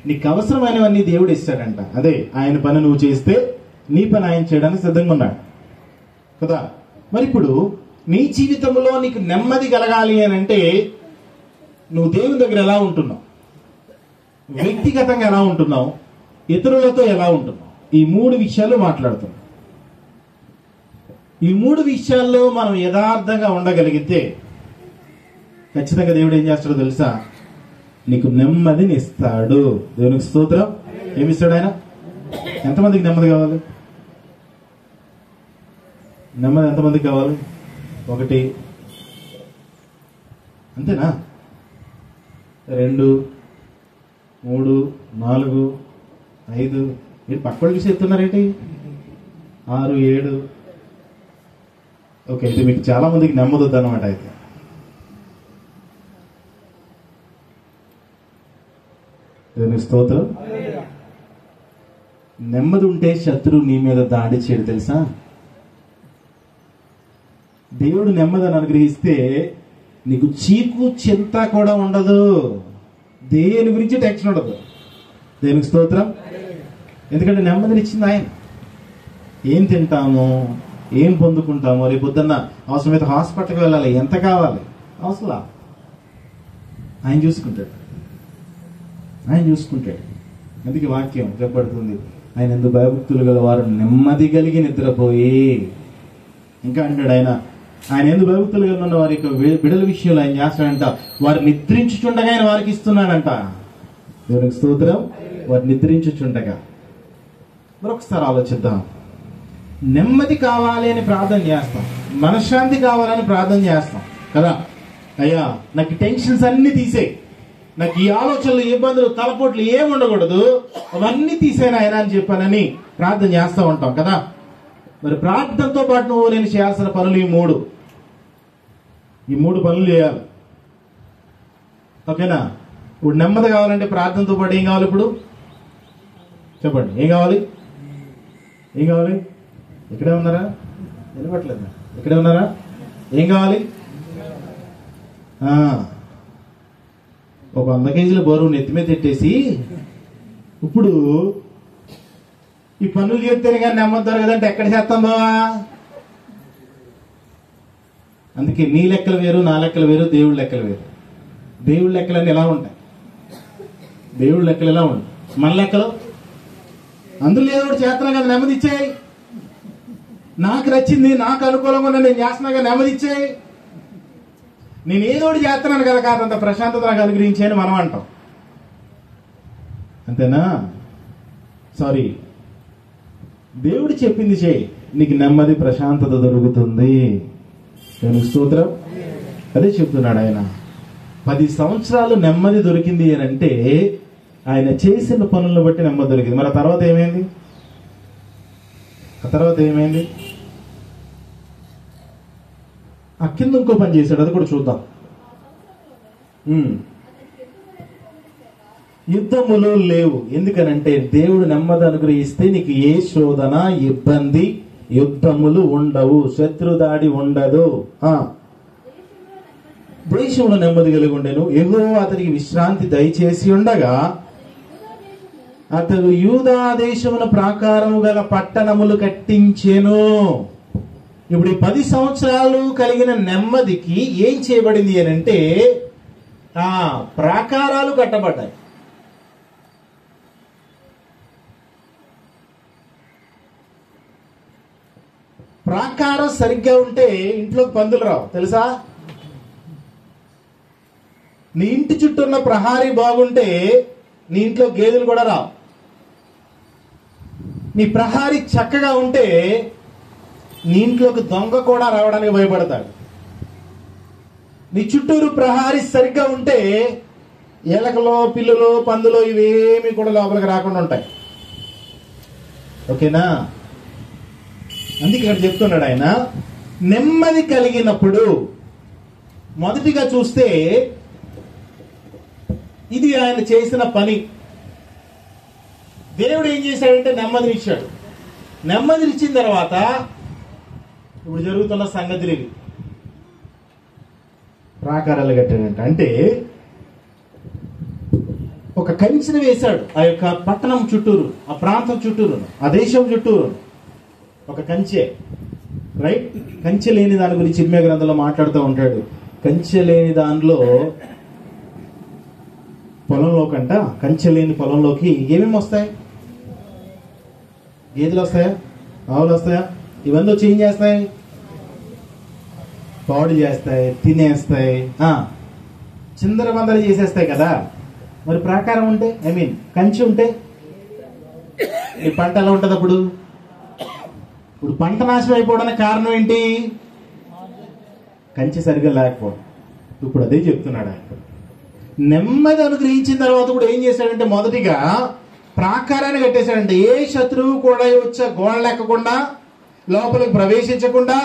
నీకు అవసరమైనవన్నీ దేవుడు ఇస్తాడంట. అదే ఆయన పని నువ్వు చేస్తే నీ పని ఆయన చేయడానికి సిద్ధంగా ఉన్నాడు కదా. మరి ఇప్పుడు నీ జీవితంలో నీకు నెమ్మది కలగాలి అని అంటే నువ్వు దేవుని దగ్గర ఎలా ఉంటున్నావు, వ్యక్తిగతంగా ఎలా ఉంటున్నావు, ఇతరులతో ఎలా ఉంటున్నావు, ఈ 3 విషయాలు మాట్లాడుతున్నాం. ఈ 3 విషయాల్లో మనం యథార్థంగా ఉండగలిగితే ఖచ్చితంగా దేవుడు ఏం చేస్తాడో తెలుసా? నీకు నెమ్మదిని ఇస్తాడు. దేవునికి స్తోత్రం. ఏమిస్తాడు ఆయన? ఎంతమందికి నెమ్మది కావాలి? నెమ్మది ఎంతమందికి కావాలి? 1, అంతేనా? 2, 3, 4, 5. మీరు పక్కడు చూసి ఎత్తున్నారేంటి? 6, 7. ఓకే, ఇది మీకు చాలా మందికి నెమ్మది వద్దన్నమాట. అయితే దేవునికి స్తోత్రం. నెమ్మది ఉంటే శత్రువు నీ మీద దాడి చేయడు తెలుసా? దేవుడు నెమ్మదిని అనుగ్రహిస్తే నీకు చీకు చింత కూడా ఉండదు, దేని గురించి టెన్షన్ ఉండదు. దేవునికి స్తోత్రం. ఎందుకంటే నెమ్మదినిచ్చింది ఆయన. ఏం తింటాము, ఏం పొందుకుంటాము, రేపు పొద్దున్న అవసరమైతే హాస్పిటల్కి వెళ్ళాలి, ఎంత కావాలి, అవసరం ఆయన చూసుకుంటాడు. ఆయన చూసుకుంటాడు. అందుకే వాక్యం చెప్పబడుతుంది, ఆయన ఎందుకు భయభక్తులు గల వారు నెమ్మది కలిగి నిద్రపోయి. ఇంకా అంటాడు ఆయన ఎందుకు భయభక్తులు కలిగి ఉన్న వారి యొక్క బిడల విషయంలో ఆయన చేస్తాడంట, వారు నిద్రించుచుండగా ఆయన వారికి ఇస్తున్నాడంట. దేవునికి స్తోత్రం. వారు నిద్రించుచుండగా. మరొకసారి ఆలోచిద్దాం. నెమ్మది కావాలి అని ప్రార్థన చేస్తాం, మనశ్శాంతి కావాలని ప్రార్థన చేస్తాం కదా. అయ్యా నాకు టెన్షన్స్ అన్ని తీసేయి, నాకు ఈ ఆలోచనలు, ఇబ్బందులు, తలపోట్లు ఏమి ఉండకూడదు, అవన్నీ తీసేనా ఆయన అని చెప్పానని ప్రార్థన చేస్తూ ఉంటాం కదా. మరి ప్రార్థనతో పాటు నువ్వు నేను చేయాల్సిన పనులు ఈ 3 పనులు చేయాలి. ఓకేనా? ఇప్పుడు నెమ్మది కావాలంటే ప్రార్థనతో పాటు ఏం కావాలి? ఇప్పుడు చెప్పండి, ఏం కావాలి? ఇక్కడే ఉన్నారా? వినపట్లేదు. ఇక్కడే ఉన్నారా? ఏం కావాలి? ఒక 100 కేజీల బరువు నెత్తిమీద పెట్టేసి ఇప్పుడు ఈ పనులు చేస్తేనే కానీ నెమ్మది కదంటే ఎక్కడ చేస్తాం బావా? అందుకే నీ లెక్కలు వేరు, నా లెక్కలు వేరు, దేవుడి లెక్కలు వేరు. దేవుడి లెక్కలన్నీ ఎలా ఉంటాయి? దేవుడి లెక్కలు ఎలా ఉంటాయి? మన లెక్కలు అందులో ఏదో ఒకటి చేస్తున్నా కదా, నెమ్మది ఇచ్చేయి. నాకు నచ్చింది, నాకు అనుకూలంగా నేను చేస్తున్నా కదా, నెమ్మది ఇచ్చేయి. నేను ఏదో ఒకటి చేస్తున్నాను కదా, కాదంత ప్రశాంతత నాకు అనుగ్రహించేయని మనం అంటాం. అంతేనా? సారీ, దేవుడు చెప్పింది చేయి, నీకు నెమ్మది, ప్రశాంతత దొరుకుతుంది. దేవునికి స్తోత్రం. అదే చెప్తున్నాడు ఆయన. 10 సంవత్సరాలు నెమ్మది దొరికింది అని అంటే ఆయన చేసిన పనులను బట్టి నెమ్మది దొరికింది. మరి ఆ తర్వాత ఏమైంది? ఆ కింద ఇంకో పని చేశాడు, అది కూడా చూద్దాం. యుద్ధములు లేవు. ఎందుకనంటే దేవుడు నెమ్మది అనుగ్రహిస్తే నీకు ఏ శోధన, ఇబ్బంది, యుద్ధములు ఉండవు, శత్రుదాడి ఉండదు. దేశంలో నెమ్మది కలిగి ఉండెను. యెహోవా అతనికి విశ్రాంతి దయచేసి ఉండగా అతడు యూదా దేశమున ప్రాకారము గల పట్టణములు కట్టించెను. ఇప్పుడు ఈ 10 సంవత్సరాలు కలిగిన నెమ్మదికి ఏం చేయబడింది అని అంటే ప్రాకారాలు కట్టబడ్డాయి. ప్రాకారం సరిగ్గా ఉంటే ఇంట్లోకి పందులు రావు, తెలుసా? నీ ఇంటి చుట్టూ ఉన్న ప్రహారీ బాగుంటే నీ ఇంట్లో గేదెలు కూడా రావు. నీ ప్రహారీ చక్కగా ఉంటే నీ ఇంట్లోకి దొంగ కూడా రావడానికి భయపడతాడు. నీ చుట్టూరు ప్రహారీ సరిగ్గా ఉంటే ఎలకలో, పిల్లులు, పందులు ఇవేమి కూడా లోపలికి రాకుండా ఉంటాయి. ఓకేనా? అందుకే ఇక్కడ చెప్తున్నాడు ఆయన, నెమ్మది కలిగినప్పుడు మొదటిగా చూస్తే ఇది ఆయన చేసిన పని. దేవుడు ఏం చేశాడంటే నెమ్మదినిచ్చాడు. నెమ్మదినిచ్చిన తర్వాత ఇప్పుడు జరుగుతున్న సంగతులు ఇవి. ప్రాకారాలు కట్టాడంట. అంటే ఒక కంచెను వేశాడు ఆ యొక్క పట్టణం చుట్టూరు, ఆ ప్రాంతం చుట్టూరు, ఆ దేశం చుట్టూరు ఒక కంచె. రైట్? కంచె లేని దాని గురించి ఇర్మియా గ్రంథంలో మాట్లాడుతూ ఉంటాడు. కంచె లేని దానిలో పొలంలో కంచె లేని పొలంలోకి ఏమేమి వస్తాయి? గేదెలు వస్తాయా? ఆవులు వస్తాయా? ఇవన్నీ వచ్చి ఏం చేస్తాయి? పాడు చేస్తాయి, తినేస్తాయి, చిందర బందర చేసేస్తాయి కదా. మరి ప్రాకారం ఉంటే, కంచె ఉంటే ఈ పంట ఎలా ఉంటుంది? ఇప్పుడు పంట నాశనం అయిపోవడానికి కారణం ఏంటి? కంచె సరిగ్గా లేకపోవడం. ఇప్పుడు అదే చెప్తున్నాడు ఆయన. నెమ్మది అనుగ్రహించిన తర్వాత కూడా ఏం చేశాడంటే మొదటిగా ప్రాకారాన్ని కట్టేశాడంటే ఏ శత్రువు కూడా వచ్చే గోడలు ఎక్కకుండా, లోపలికి ప్రవేశించకుండా,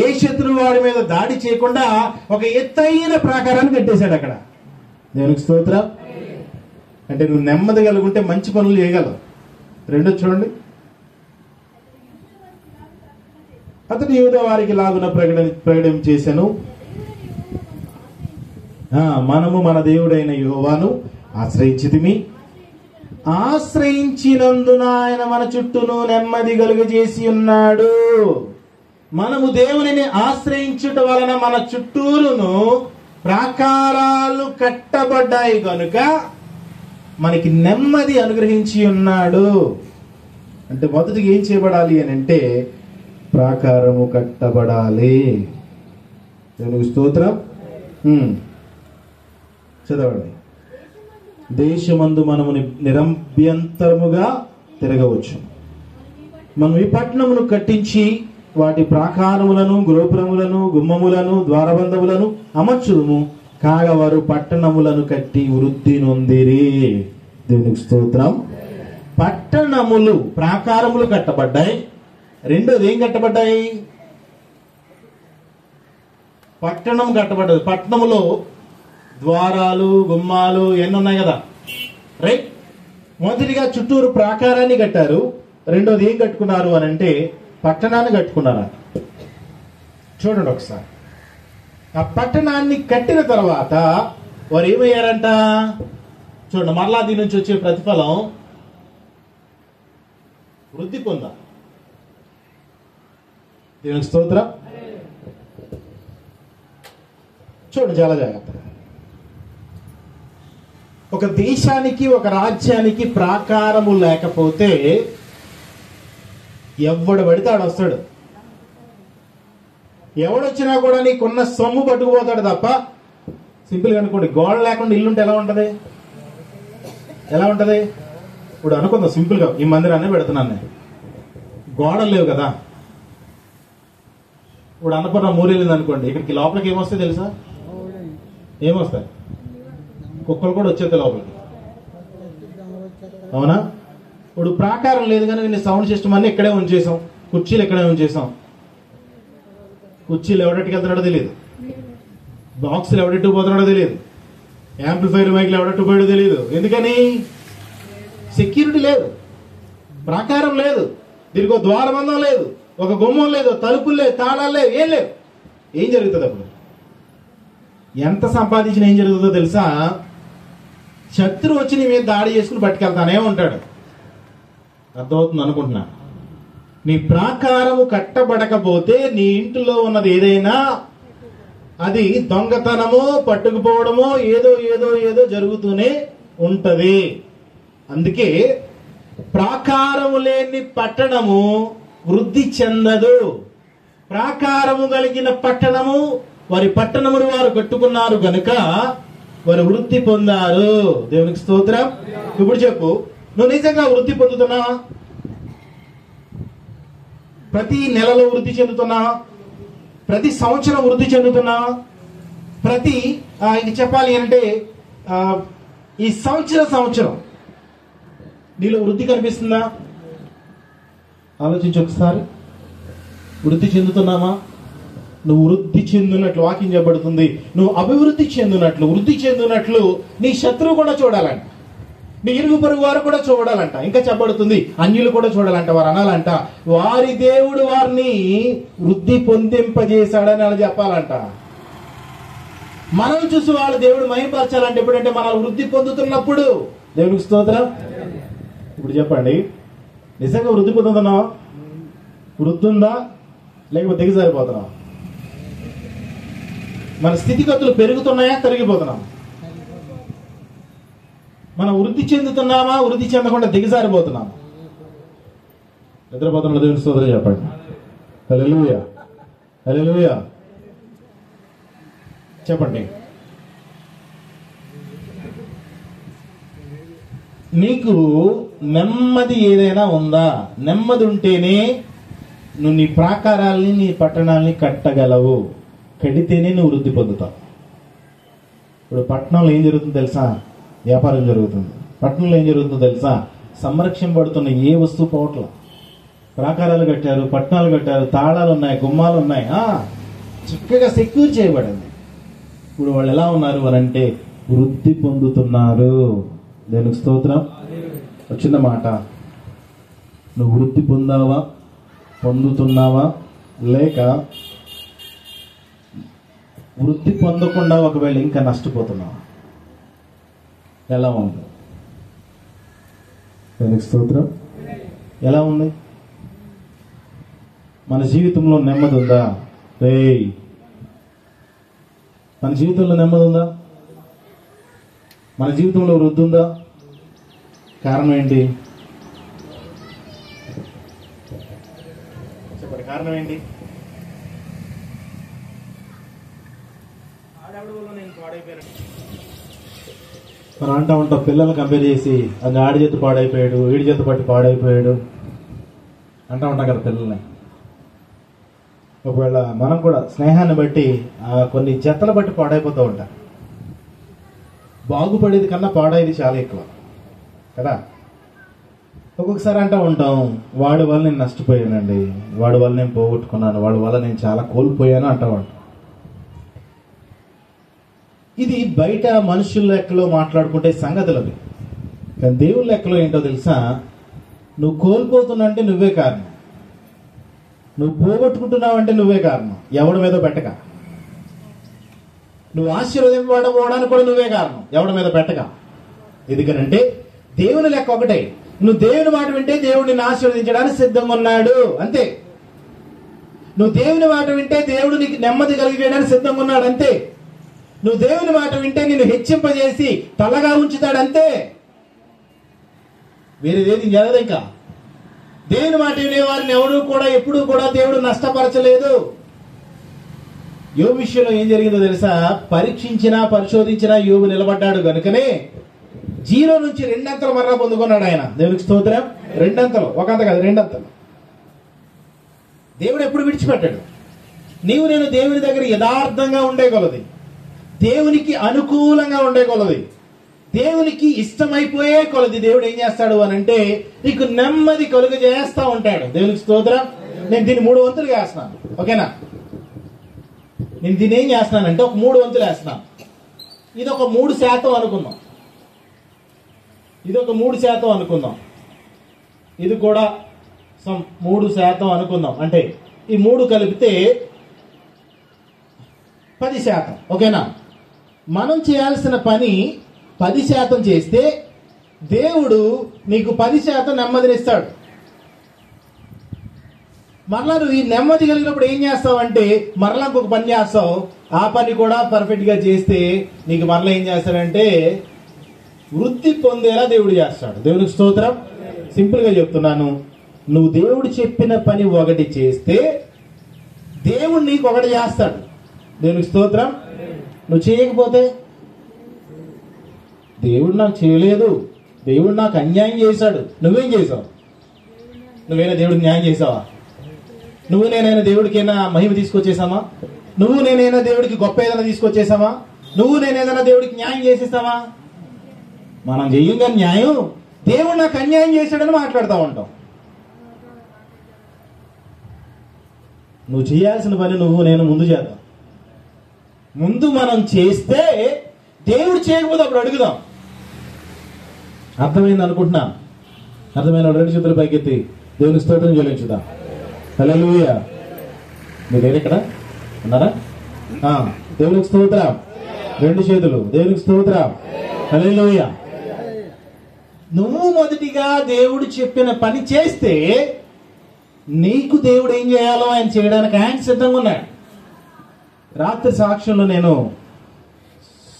ఏ శత్రువు వాడి మీద దాడి చేయకుండా ఒక ఎత్తైన ప్రాకారాన్ని కట్టేశాడు అక్కడ. దేవునికి స్తోత్రం. అంటే నువ్వు నెమ్మది కలుగుంటే మంచి పనులు చేయగలవు. రెండో చూడండి, అతడు యూదా వారికి లాగున ప్రకటన చేశాను, మనము మన దేవుడైన యెహోవాను ఆశ్రయించితిమి, ఆశ్రయించినందున ఆయన మన చుట్టూను నెమ్మది కలుగజేసి ఉన్నాడు. మనము దేవునిని ఆశ్రయించుట వలన మన చుట్టూరును ప్రాకారాలు కట్టబడ్డాయి కనుక మనకి నెమ్మది అనుగ్రహించి ఉన్నాడు. అంటే మొదటిగా ఏం చేయబడాలి అని అంటే ప్రాకారము కట్టబడాలి. దేవునికి స్తోత్రం. చదవండి. దేశమందు మనము నిరభ్యంతరముగా తిరగవచ్చు. మనం ఈ పట్టణమును కట్టించి వాటి ప్రాకారములను, గోపురములను, గుమ్మములను, ద్వారబంధములను అమర్చుదుము. కాగా వారు పట్టణములను కట్టి వృద్ధి నొందిరి. దేవునికి స్తోత్రం. పట్టణములు, ప్రాకారములు కట్టబడ్డాయి. రెండోది ఏం కట్టబడ్డాయి? పట్టణం కట్టబడ్డది. పట్టణములో ద్వారాలు, గుమ్మాలు ఎన్ని ఉన్నాయి కదా. రైట్? మొదటిగా చుట్టూరు ప్రాకారాన్ని కట్టారు. రెండోది ఏం కట్టుకున్నారు అని అంటే పట్టణాన్ని కట్టుకున్నారా? చూడండి ఒకసారి. ఆ పట్టణాన్ని కట్టిన తర్వాత వారు ఏమయ్యారంట? చూడండి, మరలా దీని నుంచి వచ్చే ప్రతిఫలం వృద్ధి పొందారు. దేవునికి స్తోత్రం. చూడండి చాలా జాగ్రత్తగా. ఒక దేశానికి, ఒక రాజ్యానికి ప్రాకారము లేకపోతే ఎవడు పడితే ఆడు వస్తాడు. ఎవడొచ్చినా కూడా నీకున్న సొమ్ము పట్టుకుపోతాడు తప్ప. సింపుల్గా అనుకోండి, గోడ లేకుండా ఇల్లుంటే ఎలా ఉంటది? ఎలా ఉంటది? ఇప్పుడు అనుకుందాం సింపుల్గా, ఈ మందిరాన్ని పెడుతున్నాను, గోడలు లేవు కదా. ఇప్పుడు అన్నపూర్ణ మూరేళ్ళింది అనుకోండి, ఇక్కడికి లోపలికి ఏమొస్తాయి తెలుసా? ఏమొస్తాయి? కుక్కలు కూడా వచ్చేది లోపలికి. అవునా? ఇప్పుడు ప్రాకారం లేదు కానీ సౌండ్ సిస్టమ్ అన్ని ఇక్కడే ఉంచేసాం, కుర్చీలు ఇక్కడే ఉంచేసాం. కుర్చీలు ఎవడెట్టుకు వెళ్తున్నాడో తెలియదు, బాక్సులు ఎవడెట్టు పోతున్నాడో తెలియదు, యాంప్లిఫైర్ మైకులు ఎవడెట్టు పోయాడో తెలియదు. ఎందుకని? సెక్యూరిటీ లేదు, ప్రాకారం లేదు, దీనికి ఒక ద్వారబంధం లేదు, ఒక గుమ్మం లేదు, తలుపులు లేదు, తాళాలు లేవు, ఏం లేవు. ఏం జరుగుతుంది అప్పుడు? ఎంత సంపాదించినా ఏం జరుగుతుందో తెలుసా? శత్రువు వచ్చి నీ మీద దాడి చేసుకుని పట్టుకెళ్తానే ఉంటాడు. అర్థమవుతుంది అనుకుంటున్నా. నీ ప్రాకారము కట్టబడకపోతే నీ ఇంటిలో ఉన్నది ఏదైనా అది దొంగతనమో పట్టుకుపోవడమో ఏదో ఏదో ఏదో జరుగుతూనే ఉంటది. అందుకే ప్రాకారము లేని పట్టణము వృద్ధి చెందదు. ప్రాకారము కలిగిన పట్టణము, వారి పట్టణమును వారు కట్టుకున్నారు గనుక వారు వృద్ధి పొందారు. దేవునికి స్తోత్రం. ఇప్పుడు చెప్పు, నువ్వు నిజంగా వృద్ధి పొందుతున్నావా? ప్రతి నెలలో వృద్ధి చెందుతున్నావా? ప్రతి సంవత్సరం వృద్ధి చెందుతున్నావా? ప్రతి ఇది చెప్పాలి అంటే ఈ సంవత్సరం నీలో వృద్ధి కనిపిస్తుందా? ఆలోచించి ఒకసారి. వృద్ధి చెందుతున్నామా? నువ్వు వృద్ధి చెందినట్లు వాక్యం చెప్పబడుతుంది. నువ్వు అభివృద్ధి చెందినట్లు, వృద్ధి చెందినట్లు నీ శత్రువు కూడా చూడాలంట, నీ ఇరుగు పొరుగు వారు కూడా చూడాలంట. ఇంకా చెప్పబడుతుంది, అన్యులు కూడా చూడాలంట. వారు అనాలంట, వారి దేవుడు వారిని వృద్ధి పొందింపజేశాడని అలా చెప్పాలంట. మనం చూసి వాళ్ళ దేవుడు మహిమపరచాలంటే ఎప్పుడంటే మనం వృద్ధి పొందుతున్నప్పుడు. దేవునికి స్తోత్రం. ఇప్పుడు చెప్పండి, నిజంగా వృద్ధి పొందుతున్నావా? వృద్ధి ఉందా లేకపోతే దిగజారిపోతున్నావా? మన స్థితిగతులు పెరుగుతున్నాయా తరిగిపోతున్నాం? మనం వృద్ధి చెందుతున్నామా వృద్ధి చెందకుండా దిగజారిపోతున్నామా? నిద్రపోతున్న దేవుని స్తోత్రం చెప్పండి. హల్లెలూయా, హల్లెలూయా చెప్పండి. నీకు నెమ్మది ఏదైనా ఉందా? నెమ్మది ఉంటేనే నువ్వు నీ ప్రాకారాల్ని, నీ పట్టణాలని కట్టగలవు. కడితేనే నువ్వు వృద్ధి పొందుతావు. ఇప్పుడు పట్టణంలో ఏం జరుగుతుందో తెలుసా? వ్యాపారం జరుగుతుంది. పట్టణంలో ఏం జరుగుతుందో తెలుసా? సంరక్షింపబడుతున్న ఏ వస్తువు పోవట్ల. ప్రాకారాలు కట్టారు, పట్టణాలు కట్టారు, తాళాలు ఉన్నాయి, గుమ్మాలు ఉన్నాయి, చక్కగా సెక్యూర్ చేయబడింది. ఇప్పుడు వాళ్ళు ఎలా ఉన్నారు అని అంటే వృద్ధి పొందుతున్నారు. దేనికి స్తోత్రం. వచ్చిన మాట, నువ్వు వృద్ధి పొందావా, పొందుతున్నావా, లేక వృద్ధి పొందకుండా ఒకవేళ ఇంకా నష్టపోతున్నావా? ఎలా ఉంది? దేనికి స్తోత్రం. ఎలా ఉంది? మన జీవితంలో నెమ్మది ఉందా? మన జీవితంలో నెమ్మది ఉందా? మన జీవితంలో వృద్ధి ఉందా? కారణం ఏంటి? చెప్పండి, కారణం ఏంటి? మనం అంటా ఉంటాం, పిల్లల్ని కంపేర్ చేసి అది ఆడి చేతి పాడైపోయాడు, వీడి చేతి పట్టి పాడైపోయాడు అంటా ఉంటాం కదా పిల్లల్ని. ఒకవేళ మనం కూడా స్నేహాన్ని బట్టి కొన్ని జతలు బట్టి పాడైపోతూ ఉంటాం. బాగుపడేది కన్నా పాడేది చాలా ఎక్కువ కదా. ఒక్కొక్కసారి అంటూ ఉంటాం, వాడి వల్ల నేను నష్టపోయానండి, వాడి వల్ల నేను పోగొట్టుకున్నాను, వాడి వల్ల నేను చాలా కోల్పోయాను అంటూ ఉంటాం. ఇది బయట మనుషుల లెక్కలో మాట్లాడుకుంటే సంగతులు అవి. కానీ దేవుని లెక్కలో ఏంటో తెలుసా? నువ్వు కోల్పోతున్నా నువ్వే కారణం, నువ్వు పోగొట్టుకుంటున్నావు అంటే నువ్వే కారణం. ఎవడి మీద పెట్టక. నువ్వు ఆశీర్వదింపబడడానికి కూడా నువ్వే కారణం, ఎవడి మీద పెట్టక. ఎందుకనంటే దేవుని లెక్క ఒకటే, నువ్వు దేవుని మాట వింటే దేవుడు నిన్ను ఆశీర్వదించడానికి సిద్ధంగా ఉన్నాడు, అంతే. నువ్వు దేవుని మాట వింటే దేవుడు నీకు నెమ్మది కలిగేయడానికి సిద్ధంగా ఉన్నాడు, అంతే. నువ్వు దేవుని మాట వింటే నిన్ను హెచ్చింపజేసి తలగా ఉంచుతాడు, అంతే. వేరేదేది జరగదు. ఇంకా దేవుని మాట వినేవారిని ఎవరు కూడా ఎప్పుడూ కూడా దేవుడు నష్టపరచలేదు. యోబు విషయంలో ఏం జరిగిందో తెలుసా? పరీక్షించినా పరిశోధించినా యోబు నిలబడ్డాడు గనుకనే 0 నుంచి 2 అంతలు మరలా పొందుకున్నాడు ఆయన. దేవునికి స్తోత్రం. 2 అంతలు, ఒక అంత కాదు, 2 అంతలు. దేవుడు ఎప్పుడు విడిచిపెట్టాడు. నీవు నేను దేవుని దగ్గర యథార్థంగా ఉండే కొలది, దేవునికి అనుకూలంగా ఉండే కొలది, దేవునికి ఇష్టమైపోయే కొలది దేవుడు ఏం చేస్తాడు అని అంటే నీకు నెమ్మది కలుగ చేస్తా ఉంటాడు. దేవునికి స్తోత్రం. నేను దీన్ని 3 వంతులు వేస్తున్నాను, ఓకేనా? నేను దీన్ని ఏం చేస్తున్నానంటే ఒక 3 వంతులు వేస్తున్నాను. ఇది ఒక 3% అనుకుందాం, ఇది ఒక 3% అనుకుందాం, ఇది కూడా 3% అనుకుందాం. అంటే ఈ 3 కలిపితే 10%, ఓకేనా? మనం చేయాల్సిన పని 10% చేస్తే దేవుడు నీకు 10% నెమ్మదినిస్తాడు. మరలా నువ్వు ఈ నెమ్మది కలిగినప్పుడు ఏం చేస్తావంటే మరలా ఇంకొక పని చేస్తావు. ఆ పని కూడా పర్ఫెక్ట్ గా చేస్తే నీకు మరలా ఏం చేస్తాడంటే వృద్ధి పొందేలా దేవుడు చేస్తాడు. దేవునికి స్తోత్రం. సింపుల్ గా చెప్తున్నాను, నువ్వు దేవుడు చెప్పిన పని ఒకటి చేస్తే దేవుడు నీకు ఒకటి చేస్తాడు. దేవునికి స్తోత్రం. నువ్వు చేయకపోతే దేవుడు నాకు చేయలేదు, దేవుడు నాకు అన్యాయం చేశాడు, నువ్వేం చేసావు? నువ్వేనా దేవుడికి న్యాయం చేసావా? నువ్వు నేనైనా దేవుడికైనా మహిమ తీసుకొచ్చేసామా? నువ్వు నేనైనా దేవుడికి గొప్ప ఏదైనా తీసుకొచ్చేసామా? నువ్వు నేనేదైనా దేవుడికి న్యాయం చేసేసావా? మనం చెయ్యంగా న్యాయం, దేవుడు నాకు అన్యాయం చేశాడని మాట్లాడుతూ ఉంటాం. నువ్వు చేయాల్సిన పని నువ్వు నేను ముందు చేద్దాం. ముందు మనం చేస్తే దేవుడు చేయకపోతే అప్పుడు అడుగుదాం. అర్థమైంది అనుకుంటున్నాను. అర్థమైన 2 చేతులు పైకెత్తి దేవుని స్తోత్రం చెల్లించుదాం. హల్లెలూయా. మీరు లేరు ఇక్కడ ఉన్నారా? దేవునికి స్తోత్రం. 2 చేతులు దేవునికి స్తోత్రం. హల్లెలూయా. నువ్వు మొదటిగా దేవుడు చెప్పిన పని చేస్తే నీకు దేవుడు ఏం చేయాలో ఆయన చేయడానికి ఆయన సిద్ధంగా ఉన్నాడు. రాత్రి సాక్ష్యంలో నేను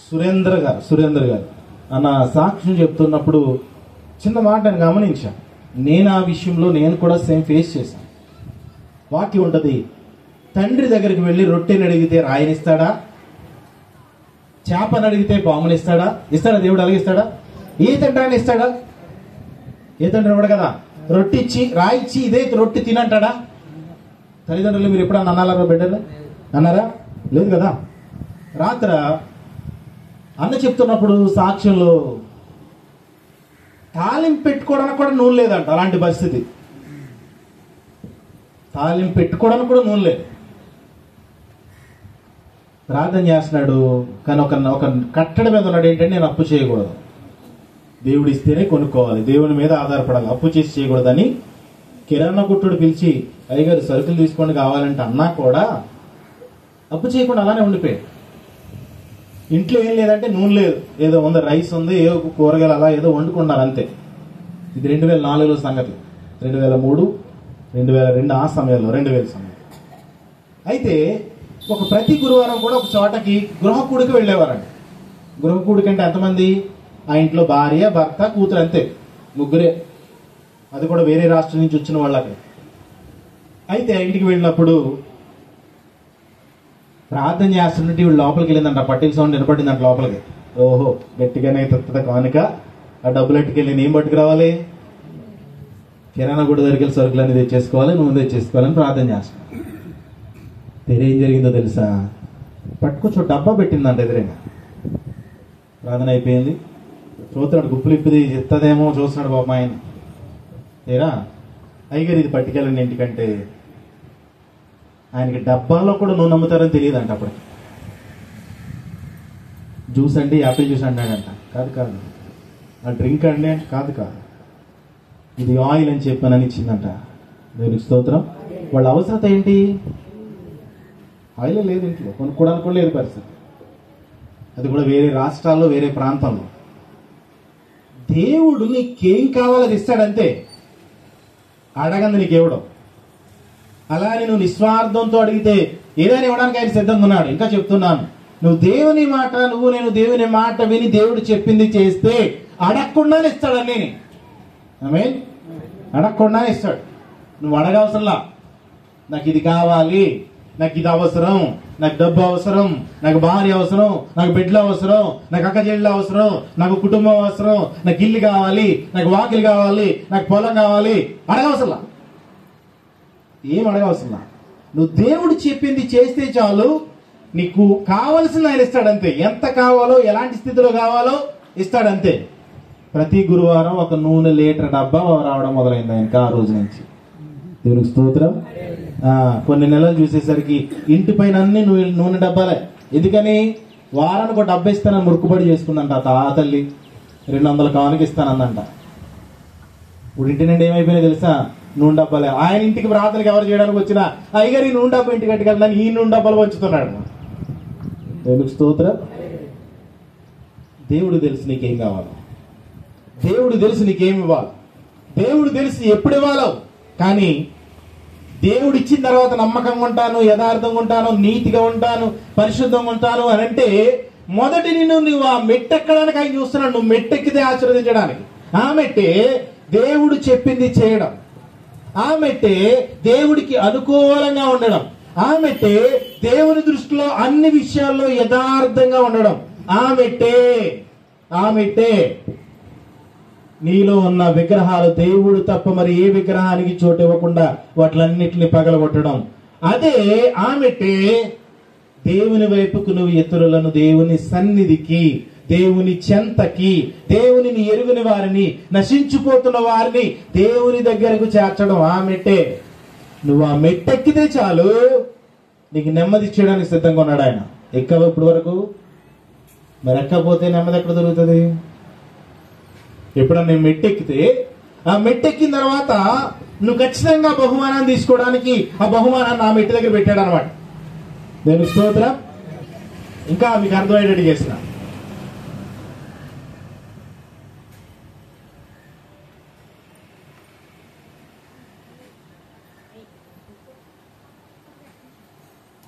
సురేంద్ర గారు అన్న సాక్ష్యం చెప్తున్నప్పుడు చిన్న మాట నేను గమనించాను. నేను ఆ విషయంలో నేను కూడా సేమ్ ఫేస్ చేశాను. వాక్యం ఉంటది, తండ్రి దగ్గరికి వెళ్ళి రొట్టెని అడిగితే రాయనిస్తాడా, చేపని అడిగితే పామునిస్తాడా? ఇస్తాడా దేవుడు? అలాగిస్తాడా? ఏ తండ్రి ఇస్తాడా? ఏ తండ్రి ఇవ్వడు కదా. రొట్టె ఇచ్చి రాయిచ్చి ఇదే రొట్టె తినంటాడా? తల్లిదండ్రులు మీరు ఎప్పుడన్నా అన్నారా బిడ్డలు? అన్నారా? లేదు కదా. రాత్ర అన్న చెప్తున్నప్పుడు సాక్ష్యంలో తాలింపు పెట్టుకోవడానికి కూడా నూనె లేదంట. అలాంటి పరిస్థితి. తాలింపు పెట్టుకోవడానికి కూడా నూనె లేదు. ప్రార్థన చేస్తున్నాడు, కానీ ఒక కట్టడి మీద ఉన్నాడు. ఏంటంటే నేను అప్పు చేయకూడదు, దేవుడు ఇస్తేనే కొనుక్కోవాలి, దేవుని మీద ఆధారపడాలి, అప్పు చేసి చేయకూడదని కిరాణా కొట్టుడు పిలిచి అయ్యగారు సరుకులు తీసుకోండి కావాలంటే అన్నా కూడా అప్పు చేయకుండా అలానే ఉండిపోయాడు. ఇంట్లో ఏం లేదంటే నూనె లేదు, ఏదో ఉంది, రైస్ ఉంది, ఏదో కూరగాయలు అలా ఏదో వండుకున్నారు అంతే. ఇది 2004లో సంగతి. 2003, 2002 ఆ సమయంలో 2000 సమయం. అయితే ప్రతి గురువారం కూడా ఒక చోటకి గృహకూడికి వెళ్ళేవారండి. గృహకూడికి అంటే ఎంతమంది? ఆ ఇంట్లో భార్య, భర్త, కూతురు, అంతే, ముగ్గురే. అది కూడా వేరే రాష్ట్రం నుంచి వచ్చిన వాళ్ళకి. అయితే ఆ ఇంటికి వెళ్ళినప్పుడు ప్రార్థన చేస్తున్నట్టు వీళ్ళు లోపలికి వెళ్ళిందంట. పట్టిల సౌండ్ వినపడిందంట లోపలికి. ఓహో, గట్టిగానే తత్త కానుక. ఆ డబ్బులు ఎట్టుకెళ్ళి ఏం పట్టుకురావాలి? కిరాణా గుడి దగ్గరికి వెళ్ళి సరుకులన్నీ తెచ్చేసుకోవాలి, నువ్వు తెచ్చేసుకోవాలని ప్రార్థన చేస్తాను. ఏం జరిగిందో తెలుసా? పట్టుకొచ్చు డబ్బా పెట్టిందంట ఎదురైనా. ప్రార్థన అయిపోయింది. చూస్తున్నాడు, గుప్పులు ఇప్పిది చెత్తదేమో చూస్తున్నాడు బాబు ఆయన. ఏరా అయ్యగారు ఇది పట్టుకెళ్ళండి ఇంటికంటే ఆయనకి డబ్బాలో కూడా నూనె అమ్ముతారని తెలియదంట. అప్పుడు జ్యూస్ అండి, యాపిల్ జ్యూస్ అన్నాడంట. కాదు. ఆ డ్రింక్ అండి అంటే కాదు, ఇది ఆయిల్ అని చెప్పానని ఇచ్చిందంట. దేవునికి స్తోత్రం. వాళ్ళ అవసరత ఏంటి? ఆయిల్ లేదు ఇంట్లో, కొనుక్కోవడానికి కూడా లేదు పరిస్థితి. అది కూడా వేరే రాష్ట్రాల్లో, వేరే ప్రాంతంలో. దేవుడు నీకేం కావాలో అది ఇస్తాడంతే, అడగంది నీకేవడం. అలానే నువ్వు నిస్వార్థంతో అడిగితే ఏదైనా ఇవ్వడానికి ఆయన సిద్ధంగా ఉన్నాడు. ఇంకా చెప్తున్నాను, నువ్వు దేవుని మాట, నేను దేవుని మాట విని దేవుడు చెప్పింది చేస్తే అడగకుండానే ఇస్తాడు అన్నీ. ఆమేన్. అడగకుండానే ఇస్తాడు. నువ్వు అడగవసరంలా, నాకు ఇది కావాలి, నాకు ఇది అవసరం, నాకు డబ్బు అవసరం, నాకు భార్య అవసరం, నాకు బిడ్డలు అవసరం, నాకు అక్క చెల్లెలు అవసరం, నాకు కుటుంబం అవసరం, నాకు ఇల్లు కావాలి, నాకు వాకిలు కావాలి, నాకు పొలం కావాలి. అడగవసరంలా, ఏం అడగవసరంలా. నువ్వు దేవుడు చెప్పింది చేస్తే చాలు, నీకు కావలసిన ఆయన ఇస్తాడంతే. ఎంత కావాలో, ఎలాంటి స్థితిలో కావాలో ఇస్తాడంతే. ప్రతి గురువారం ఒక నూనె లీటర్ డబ్బా రావడం మొదలైంది ఆయనకి ఆ రోజు నుంచి. దేవునికి స్తోత్రం. కొన్ని నెలలు చూసేసరికి ఇంటి పైన అన్ని నూనె డబ్బాలే. ఎందుకని? వారానికి ఒక డబ్బా ఇస్తానని మురుకుబడి చేసుకుందంట ఆ తల్లి. 200 కానుక ఇస్తానందంట. ఇప్పుడు ఇంటి నుండి ఏమైపోయినా తెలుసా? నూనె డబ్బాలే. ఆయన ఇంటికి ప్రార్థనకి ఎవరు చేయడానికి వచ్చినా అయ్యగారు ఈ నూనె డబ్బా ఇంటికి కట్టుకెళ్ళడానికి ఈ నూనె డబ్బాలు పంచుతున్నాడు. దేవునికి స్తోత్రం. దేవుడు తెలుసు నీకేం కావాలో, దేవుడు తెలుసు నీకేం ఇవ్వాలి, దేవుడు తెలిసి ఎప్పుడు ఇవ్వాలో. కానీ దేవుడు ఇచ్చిన తర్వాత నమ్మకంగా ఉంటాను, యథార్థంగా ఉంటాను, నీతిగా ఉంటాను, పరిశుద్ధంగా ఉంటాను అని అంటే మొదటి నువ్వు ఆ మెట్టెక్కడానికి ఆయన చూస్తున్నాడు. నువ్వు మెట్టెక్కితే ఆశీర్వదించడానికి. ఆ మెట్టే దేవుడు చెప్పింది చేయడం, ఆ మెట్టే దేవుడికి అనుకూలంగా ఉండడం, ఆ మెట్టే దేవుని దృష్టిలో అన్ని విషయాల్లో యథార్థంగా ఉండడం. ఆ మెట్టే నీలో ఉన్న విగ్రహాలు దేవుడు తప్ప మరి ఏ విగ్రహానికి చోటు ఇవ్వకుండా వాటిలన్నిటిని పగలగొట్టడం. అదే ఆ మెట్టే దేవుని వైపుకు నువ్వు ఇతరులను దేవుని సన్నిధికి, దేవుని చెంతకి, దేవునిని ఎరుగని వారిని, నశించిపోతున్న వారిని దేవుని దగ్గరకు చేర్చడం. ఆ మెట్టే. నువ్వు ఆ మెట్టెక్కితే చాలు, నీకు నెమ్మది ఇచ్చేయడానికి సిద్ధంగా ఉన్నాడు ఆయన. ఎక్కవ ఇప్పటి వరకు? మరి ఎక్కకపోతే నెమ్మది ఎక్కడ దొరుకుతుంది? ఎప్పుడన్నా నేను మెట్టెక్కితే, ఆ మెట్టెక్కిన తర్వాత నువ్వు ఖచ్చితంగా బహుమానాన్ని తీసుకోవడానికి ఆ బహుమానాన్ని ఆ మెట్టి దగ్గర పెట్టాడు అనమాట. నేను స్తోత్రం. ఇంకా మీకు అర్థమయ్యేటట్టు చేసిన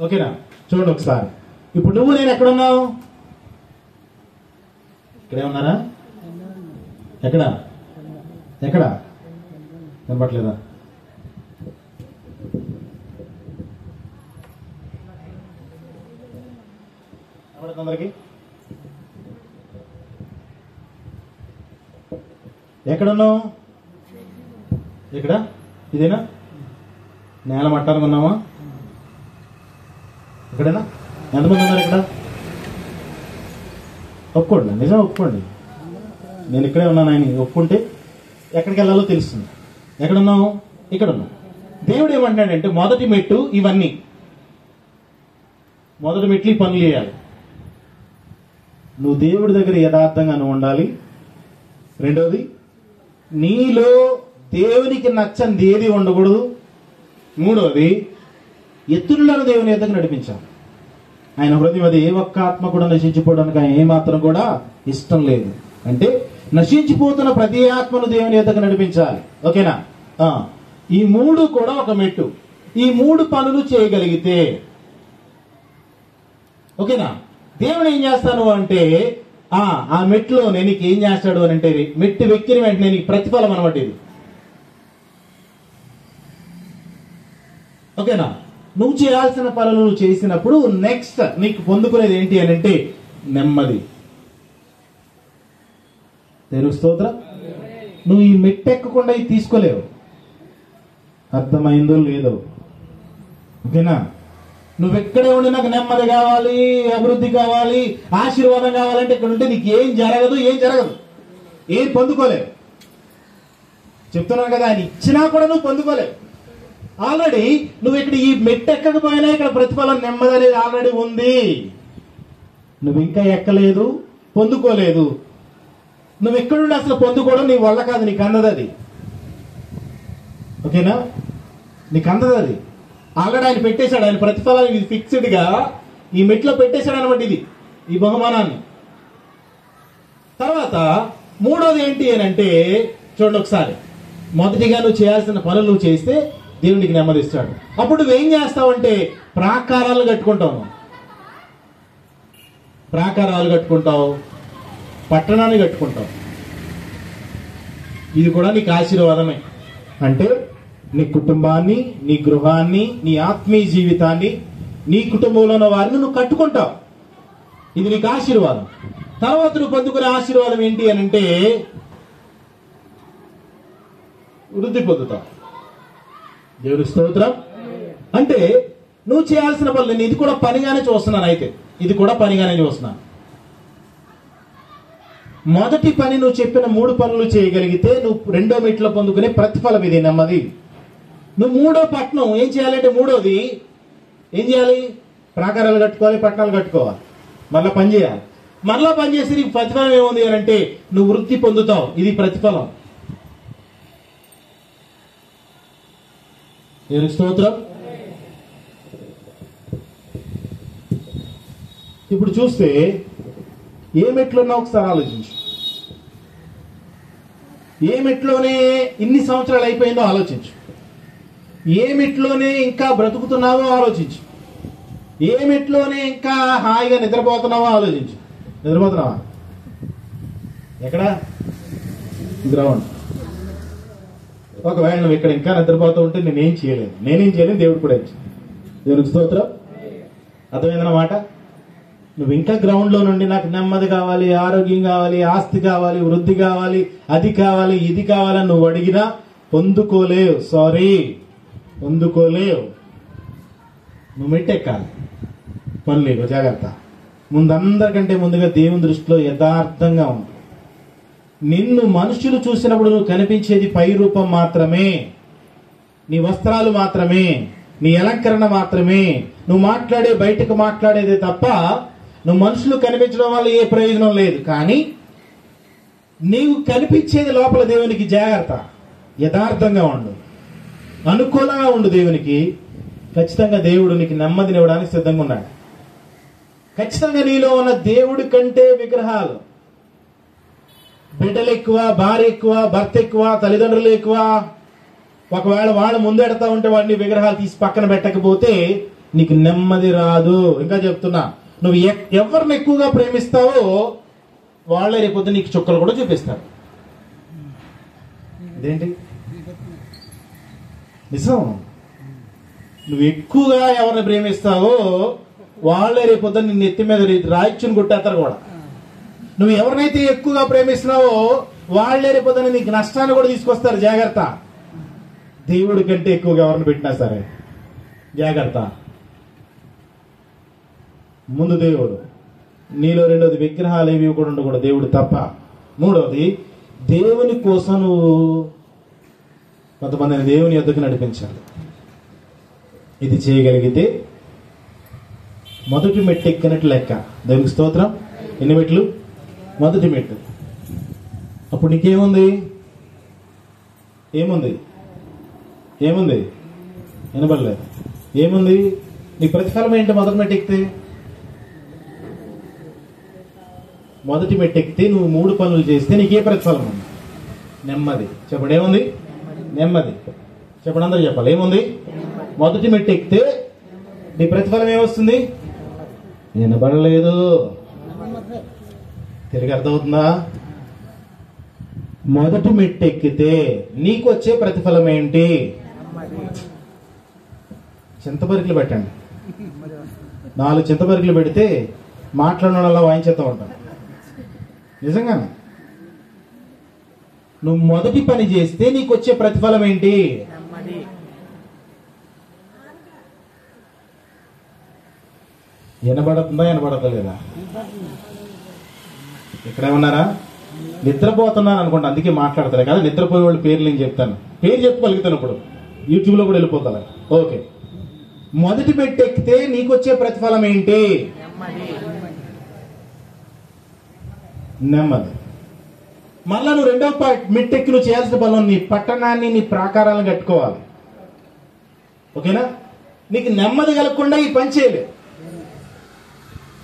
ఓకేనా? చూడండి ఒకసారి. ఇప్పుడు నువ్వు నేను ఎక్కడున్నావు? ఇక్కడే ఉన్నారా? ఎక్కడ కనపట్లేదా? అందరికి ఎక్కడున్నావు? ఇక్కడ ఇదేనా? నేల మట్టానికి ఉన్నావా? ఇక్కడేనా? ఎంతమంది ఉన్నారు ఇక్కడ? ఒప్పుకోండి, నిజం ఒప్పుకోండి. నేను ఇక్కడే ఉన్నాను ఆయన ఒప్పుకుంటే ఎక్కడికి వెళ్ళాలో తెలుస్తుంది. ఎక్కడున్నావు? ఇక్కడ ఉన్నావు. దేవుడు ఏమంటాడంటే మొదటి మెట్టు ఇవన్నీ, మొదటి మెట్లు ఈ పనులు చేయాలి. నువ్వు దేవుడి దగ్గర యథార్థంగా నువ్వు ఉండాలి. రెండోది, నీలో దేవునికి నచ్చనిది ఏది ఉండకూడదు. మూడోది, ఇతరులను దేవుని యొద్దకు నడిపించాలి. ఆయన హృదయం అది ఏ ఒక్క ఆత్మ కూడా నశించిపోవడానికి ఆయన ఏమాత్రం కూడా ఇష్టం లేదు. అంటే నశించిపోతున్న ప్రతి ఆత్మను దేవుని యొద్దకు నడిపించాలి. ఓకేనా? ఈ మూడు కూడా ఒక మెట్టు. ఈ మూడు పనులు చేయగలిగితే ఓకేనా? దేవుడు ఏం చేస్తాను అంటే ఆ మెట్లో నీకు ఏం చేస్తాడు అని అంటే మెట్టు వెక్కిన వెంటనే నీకు ప్రతిఫలం అనమాట ఇది. ఓకేనా? నువ్వు చేయాల్సిన పనులు నువ్వు చేసినప్పుడు నెక్స్ట్ నీకు పొందుకునేది ఏంటి అని అంటే నెమ్మది. దేవుని స్తోత్రం. నువ్వు ఈ మెట్టెక్కకుండా ఇది తీసుకోలేవు. అర్థమైందో లేదో? ఓకేనా? నువ్వెక్కడే ఉండి నాకు నెమ్మది కావాలి, అభివృద్ధి కావాలి, ఆశీర్వాదం కావాలంటే ఇక్కడ ఉంటే నీకు ఏం జరగదు, ఏం పొందుకోలేవు. చెప్తున్నాను కదా, ఆయన ఇచ్చినా కూడా నువ్వు పొందుకోలేవు. ఆల్రెడీ నువ్వు ఇక్కడ ఈ మెట్టు ఎక్కకపోయినా ఇక్కడ ప్రతిఫలం నెమ్మది అనేది ఆల్రెడీ ఉంది. నువ్వు ఇంకా ఎక్కలేదు, పొందుకోలేదు. నువ్వు ఎక్కడుండి అసలు పొందుకోవడం నీ వల్ల కాదు, నీకు అందదు అది. ఓకేనా? నీకు అందదు అది. ఆల్రెడీ ఆయన పెట్టేశాడు. ఆయన ప్రతిఫలాన్ని ఇది ఫిక్స్డ్ గా ఈ మెట్లో పెట్టేశాడు అనమాట. ఇది ఈ బహుమానాన్ని. తర్వాత మూడోది ఏంటి అని అంటే చూడండి ఒకసారి. మొదటిగా నువ్వు చేయాల్సిన పనులు నువ్వు చేస్తే దేవునికి నెమ్మదిస్తాడు. అప్పుడు నువ్వేం చేస్తావంటే ప్రాకారాలు కట్టుకుంటావు. ప్రాకారాలు కట్టుకుంటావు, పట్టణాన్ని కట్టుకుంటావు. ఇది కూడా నీకు ఆశీర్వాదమే. అంటే నీ కుటుంబాన్ని, నీ గృహాన్ని, నీ ఆత్మీయ జీవితాన్ని, నీ కుటుంబంలో ఉన్న వారిని నువ్వు కట్టుకుంటావు. ఇది నీకు ఆశీర్వాదం. తర్వాత నువ్వు పొందుకునే ఆశీర్వాదం ఏంటి అని అంటే వృద్ధి పొందుతావు. దేవుని స్తోత్రం. అంటే నువ్వు చేయాల్సిన పనులు నేను ఇది కూడా పనిగానే చూస్తున్నాను. అయితే ఇది కూడా పనిగానే చూస్తున్నాను. మొదటి పని నువ్వు చెప్పిన మూడు పనులు చేయగలిగితే నువ్వు రెండో మెట్లో పొందుకునే ప్రతిఫలం ఇది, నెమ్మది. నువ్వు మూడో పట్టణం ఏం చేయాలంటే మూడోది ఏం చేయాలి? ప్రాకారాలు కట్టుకోవాలి, పట్టణాలు కట్టుకోవాలి, మళ్ళీ పని చేయాలి. మళ్ళా పని చేసి నీకు ప్రతిఫలం ఏముంది అని అంటే నువ్వు వృద్ధి పొందుతావు. ఇది ప్రతిఫలం. దేవుని స్తోత్రం. ఇప్పుడు చూస్తే ఏ మెట్లున్నా ఒకసారి ఆలోచించు. ఏ మెట్లోనే ఇన్ని సంవత్సరాలు అయిపోయిందో ఆలోచించు. ఏ మెట్లోనే ఇంకా బ్రతుకుతున్నావో ఆలోచించు. ఏ మెట్లోనే ఇంకా హాయిగా నిద్రపోతున్నావో ఆలోచించు. నిద్రపోతున్నావా? ఎక్కడ? గ్రౌండ్. ఒకవేళ నువ్వు ఇక్కడ ఇంకా నిద్రపోతూ ఉంటే నేనేం చేయలేను, దేవుడు కూడా ఇచ్చి. దేవునికి స్తోత్రం. అర్థమైందన్నమాట. నువ్వు ఇంకా గ్రౌండ్ లో నుండి నాకు నెమ్మది కావాలి, ఆరోగ్యం కావాలి, ఆస్తి కావాలి, వృద్ధి కావాలి, అది కావాలి, ఇది కావాలని నువ్వు అడిగినా పొందుకోలేవు. పొందుకోలేవు. నువ్వు మెట్టెక్కాలి. పనులేవు, జాగ్రత్త. అందరికంటే ముందుగా దేవుని దృష్టిలో యథార్థంగా ఉంది. నిన్ను మనుషులు చూసినప్పుడు నువ్వు కనిపించేది పై రూపం మాత్రమే, నీ వస్త్రాలు మాత్రమే, నీ అలంకరణ మాత్రమే, నువ్వు బయటకు మాట్లాడేదే తప్ప నువ్వు మనుషులు కనిపించడం వల్ల ఏ ప్రయోజనం లేదు. కానీ నీవు కనిపించేది లోపల దేవునికి. జాగ్రత్త. యథార్థంగా ఉండు, అనుకూలంగా ఉండు దేవునికి. ఖచ్చితంగా దేవుడు నీకు నెమ్మదినివ్వడానికి సిద్ధంగా ఉన్నాడు. ఖచ్చితంగా నీలో ఉన్న దేవుడి కంటే విగ్రహాలు, బిడ్డలు ఎక్కువ, భార్య ఎక్కువ, భర్త ఎక్కువ, తల్లిదండ్రులు ఎక్కువ. ఒకవేళ వాళ్ళు ముందెడతా ఉంటే వాడిని విగ్రహాలు తీసి పక్కన పెట్టకపోతే నీకు నెమ్మది రాదు. ఇంకా చెప్తున్నా, నువ్వు ఎవరిని ఎక్కువగా ప్రేమిస్తావో వాళ్ళే రేపొద్దు నీకు చుక్కలు కూడా చూపిస్తారు. ఇదేంటి నిజం. నువ్వు ఎక్కువగా ఎవరిని ప్రేమిస్తావో వాళ్ళే రేపొద్దు నిన్ను ఎత్తి మీద రాయిచ్చుని కొట్టేస్తారు కూడా. నువ్వు ఎవరినైతే ఎక్కువగా ప్రేమిస్తున్నావో వాళ్ళే రేపొద్దున నీకు నష్టాన్ని కూడా తీసుకొస్తారు. జాగ్రత్త. దేవుడి కంటే ఎక్కువగా ఎవరిని పెట్టినా సరే జాగ్రత్త. ముందు దేవుడు, నీలో రెండోది విగ్రహాలు ఏవి కూడా ఉండకూడదు, దేవుడు తప్ప. మూడవది, దేవుని కోసం నువ్వు కొంతమందిని దేవుని యొద్దకు నడిపించాలి. ఇది చేయగలిగితే మొదటి మెట్టు ఎక్కినట్టు లెక్క. దేవునికి స్తోత్రం. ఎన్ని మెట్లు? మొదటి మెట్టు. అప్పుడు నీకేముంది? ఏముంది? వినబడలేదు. ఏముంది? నీ ప్రతిఫలం ఏంటి? మొదటి మెట్టు ఎక్కితే, మొదటి మెట్టు ఎక్కితే నువ్వు 3 పనులు చేస్తే నీకే ప్రతిఫలం ఉంది? నెమ్మది. చెప్పండి, ఏముంది? నెమ్మది. చెప్పండి, అందరూ చెప్పాలి. ఏముంది? మొదటి మెట్టు ఎక్కితే నీ ప్రతిఫలం ఏమొస్తుంది? వినబడలేదు. తిరిగి అర్థమవుతుందా? మొదటి మెట్టు ఎక్కితే నీకు వచ్చే ప్రతిఫలం ఏంటి? చింతపరికలు పెట్టండి. 4 చింతపరికలు పెడితే మాట్లాడడం వల్ల వాయించేస్తూ ఉంటాం. నిజంగానే నువ్వు మొదటి పని చేస్తే నీకు వచ్చే ప్రతిఫలం ఏంటి? వినబడతలేదా? ఇక్కడే ఉన్నారా? నిద్రపోతున్నాను అనుకోండి, అందుకే మాట్లాడతారు కదా. నిద్రపోయే వాళ్ళ పేర్లు నేను చెప్తాను. పేరు చెప్పగలుగుతాను. ఇప్పుడు యూట్యూబ్ లో కూడా వెళ్ళిపోతా. ఓకే. మొదటి మెట్టు ఎక్కితే నీకు వచ్చే ప్రతిఫలం ఏంటి? నెమ్మది. మళ్ళా నువ్వు రెండో మెట్టు ఎక్కి నువ్వు చేయాల్సిన పనులు, నీ పట్టణాన్ని, నీ ప్రాకారాలను కట్టుకోవాలి. ఓకేనా? నీకు నెమ్మది కలగకుండా ఈ పని చేయలేదు.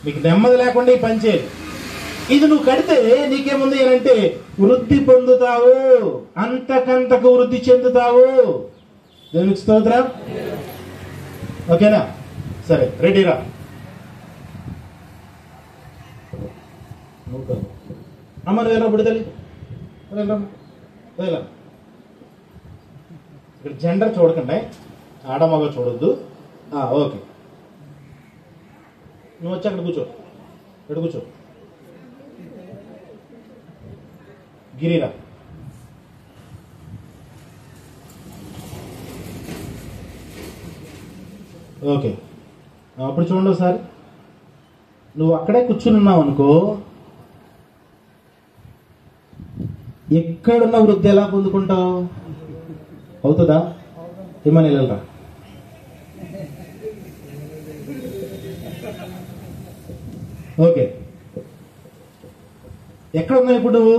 నీకు నెమ్మది లేకుండా ఈ పని చేయలేదు. ఇది నువ్వు కడితే నీకేముంది అంటే వృద్ధి పొందుతావు, అంతకంతకు వృద్ధి చెందుతావు. దేవునికి స్తోత్రం. ఓకేనా? సరే, రెడీరా? అమ్మ వెళ్ళరా, బుడితల్లి వెళ్ళరా. ఇక్కడ జెండర్ చూడకండి, ఆడమగ చూడొద్దు. ఓకే, నువ్వు వచ్చి అక్కడ కూర్చో. ఇక్కడ కూర్చో. గిరిరా. ఓకే, అప్పుడు చూడండి ఒకసారి. నువ్వు అక్కడే కూర్చుని ఉన్నావు అనుకో, ఎక్కడున్న వృద్ధి ఎలా పొందుకుంటావు? అవుతుందా? ఏమని వెళ్ళరా? ఓకే, ఎక్కడున్నావు ఇప్పుడు నువ్వు?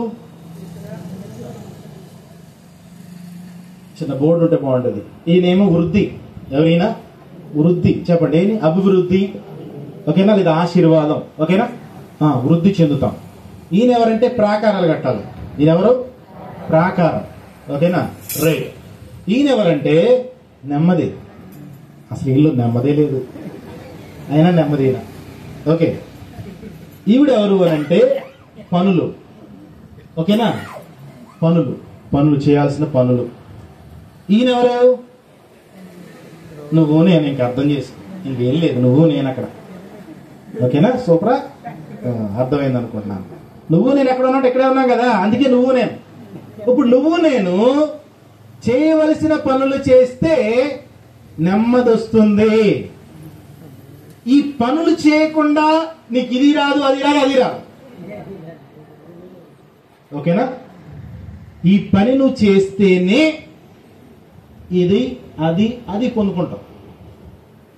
చిన్న బోర్డు ఉంటే బాగుంటుంది. ఈయనేమో వృద్ధి. ఎవరైనా వృద్ధి చెప్పండి. అభివృద్ధి. ఓకేనా? లేదా ఆశీర్వాదం. ఓకేనా? వృద్ధి చెందుతాం. ఈయన ఎవరంటే ప్రాకారాలు కట్టాలి. ఈయనెవరు? ప్రాకారం. ఓకేనా? రైట్. ఈయన ఎవరంటే నెమ్మది. అసలు ఇల్లు నెమ్మదే లేదు, అయినా నెమ్మదినా. ఓకే. ఈవిడెవరు అంటే పనులు. ఓకేనా? పనులు చేయాల్సిన పనులు. ఈయనెవరు? నువ్వు నేను. ఇంక అర్థం చేసి ఇంకేం లేదు, నువ్వు నేను అక్కడ. ఓకేనా? సూపరా? అర్థమైంది అనుకుంటున్నాను. నువ్వు నేను ఎక్కడ ఉన్నట్టు ఇక్కడే ఉన్నాం కదా, అందుకే నువ్వు నేను. ఇప్పుడు నువ్వు నేను చేయవలసిన పనులు చేస్తే నెమ్మది వస్తుంది. ఈ పనులు చేయకుండా నీకు ఇది రాదు, అది రాదు. ఓకేనా? ఈ పని నువ్వు చేస్తేనే ఇది అది పొందుకుంటావు.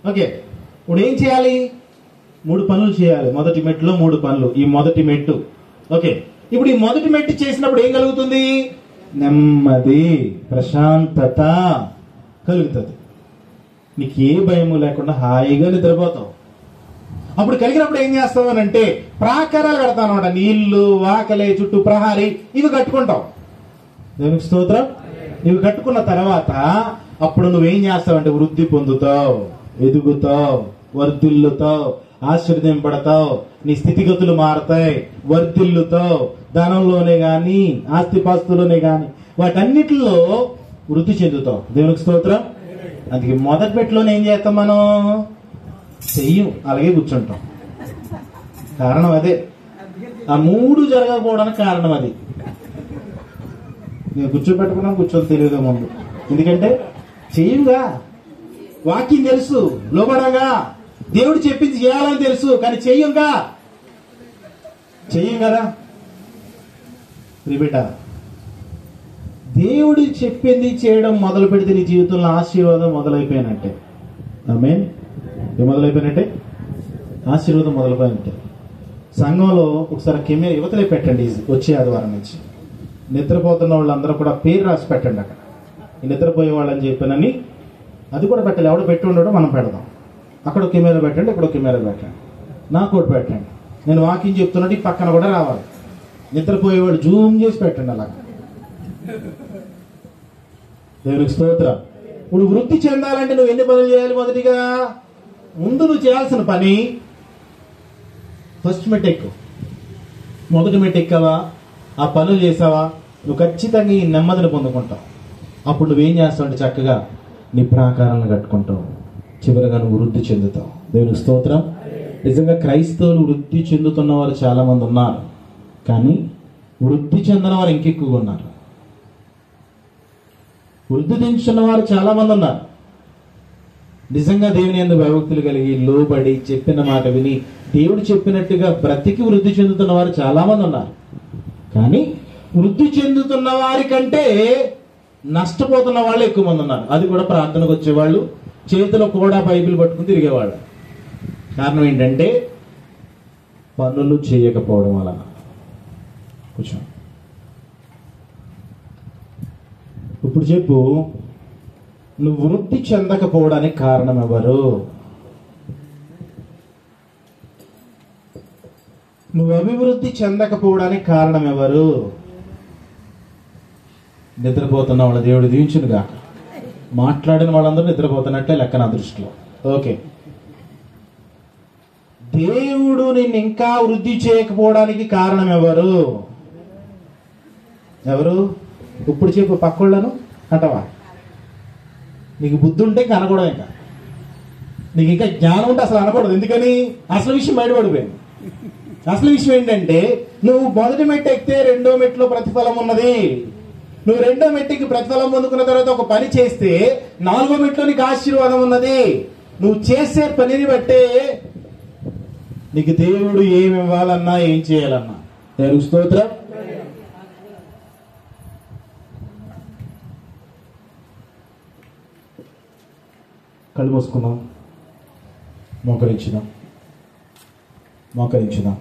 ఓకే. ఇప్పుడు ఏం చేయాలి? 3 పనులు చేయాలి. మొదటి మెట్టులో 3 పనులు. ఈ మొదటి మెట్టు. ఓకే. ఇప్పుడు ఈ మొదటి మెట్టు చేసినప్పుడు ఏం కలుగుతుంది? నెమ్మది, ప్రశాంతత కలుగుతుంది. నీకు ఏ భయము లేకుండా హాయిగా నిద్రపోతావు. అప్పుడు కలిగినప్పుడు ఏం చేస్తావు అని అంటే ప్రాకారాలు కడతావు అనమాట. నీళ్లు, వాకలే, చుట్టూ ప్రహారీ ఇవి కట్టుకుంటావు. దేవునికి స్తోత్రం. ఇవి కట్టుకున్న తర్వాత అప్పుడు నువ్వేం చేస్తావంటే వృద్ధి పొందుతావు, ఎదుగుతావు, వర్ధిల్లుతావు, ఆశీర్వదింపడతావు. నీ స్థితిగతులు మారతాయి, వర్ధిల్లుతావు. ధనంలోనే గాని, ఆస్తిపాస్తులోనే గాని, వాటన్నిటిలో వృద్ధి చెందుతావు. దేవునికి స్తోత్రం. అందుకే మొదటి పెట్టిలోనే ఏం చేస్తాం మనం? చెయ్యం, అలాగే కూర్చుంటాం. కారణం అదే. ఆ 3 జరగకపోవడానికి కారణం అది. నేను కూర్చోబెట్టుకున్నాను, కూర్చొని తెలియదు ముందు. ఎందుకంటే చెయ్యంగా, వాక్యం తెలుసు, లోబడగా, దేవుడు చెప్పింది చేయాలని తెలుసు, కానీ చెయ్యం కదా. రిపీట. దేవుడు చెప్పింది చేయడం మొదలు పెడితే నీ జీవితంలో ఆశీర్వాదం మొదలైపోయినట్టే. ఆమేన్. ఏం మొదలైపోయినట్టే? ఆశీర్వాదం మొదలైపోయినట్టే. సంఘంలో ఒకసారి కెమెరా యువతలే పెట్టండి. వచ్చే ఆదివారం నుంచి నిద్రపోతున్న వాళ్ళందరూ కూడా పేరు రాసి పెట్టండి అక్కడ. ఈ నిద్రపోయే వాళ్ళని చెప్పానని అది కూడా పెట్టాలి. ఎవడో పెట్టి ఉండడో మనం పెడదాం. అక్కడ కెమెరా పెట్టండి, ఇక్కడ కెమెరా పెట్టండి, నాకు ఒకటి పెట్టండి. నేను వాకింగ్ చెప్తున్నట్టు ఈ పక్కన కూడా రావాలి. నిద్రపోయేవాడు జూమ్ చేసి పెట్టండి అలాగా. దేవునికి స్తోత్రం. ఇప్పుడు వృద్ధి చెందాలంటే నువ్వు ఎన్ని పనులు చేయాలి? మొదటిగా ముందు నువ్వు చేయాల్సిన పని ఫస్ట్ మెట్ ఎక్కువ. మొదటి మెట్ ఎక్కావా, ఆ పనులు చేసావా, నువ్వు ఖచ్చితంగా ఈ నెమ్మదిని పొందుకుంటావు. అప్పుడు నువ్వేం చేస్తావు అంటే చక్కగా నీ ప్రాకారాలను కట్టుకుంటావు. చివరిగా నువ్వు వృద్ధి చెందుతావు. దేవునికి స్తోత్రం. నిజంగా క్రైస్తవులు వృద్ధి చెందుతున్న వారు చాలా మంది ఉన్నారు, కానీ వృద్ధి చెందిన వారు ఇంకెక్కువగా ఉన్నారు. వృద్ధి చెందుతున్న వారు చాలా మంది ఉన్నారు. నిజంగా దేవుని యందు భయభక్తులు కలిగి లోబడి చెప్పిన మాట విని దేవుడు చెప్పినట్టుగా బ్రతికి వృద్ధి చెందుతున్న వారు చాలా మంది ఉన్నారు. కానీ వృద్ధి చెందుతున్న వారి కంటే నష్టపోతున్న వాళ్ళు ఎక్కువ మంది ఉన్నారు. అది కూడా ప్రార్థనకు వచ్చేవాళ్ళు, చేతిలో కూడా బైబిల్ పట్టుకుని తిరిగేవాళ్ళు. కారణం ఏంటంటే పనులు చేయకపోవడం వలన. కూర్చో. ఇప్పుడు చెప్పు, నువ్వు వృద్ధి చెందకపోవడానికి కారణం ఎవరు? నువ్వు అభివృద్ధి చెందకపోవడానికి కారణం ఎవరు? నిద్రపోతున్న వాళ్ళ దేవుడు దీవించును గాక. మాట్లాడిన వాళ్ళందరూ నిద్రపోతున్నట్టే లెక్క నా దృష్టిలో. ఓకే. దేవుడు నిన్ను ఇంకా వృద్ధి చేయకపోవడానికి కారణం ఎవరు? ఇప్పుడు చెప్పు. పక్కోళ్ళను అంటవా? నీకు బుద్ధి ఉంటే కనకూడదు, ఇంకా నీకు ఇంకా జ్ఞానం ఉంటే అసలు అనకూడదు. ఎందుకని? అసలు విషయం బయటపడిపోయింది. అసలు విషయం ఏంటంటే నువ్వు మొదటి మెట్టు ఎక్కితే రెండో మెట్టులో ప్రతిఫలం ఉన్నది. నువ్వు రెండో మెట్టుకి ప్రతిఫలం పొందుకున్న తర్వాత ఒక పని చేస్తే 4వ మెట్టులో నీకు ఆశీర్వాదం ఉన్నది. నువ్వు చేసే పనిని బట్టే నీకు దేవుడు ఏమి ఇవ్వాలన్నా ఏం చేయాలన్నా. దేవునికి స్తోత్రం. కళ్ళు మూసుకుందాం, మోకరించుదాం. మోకరించుదాం.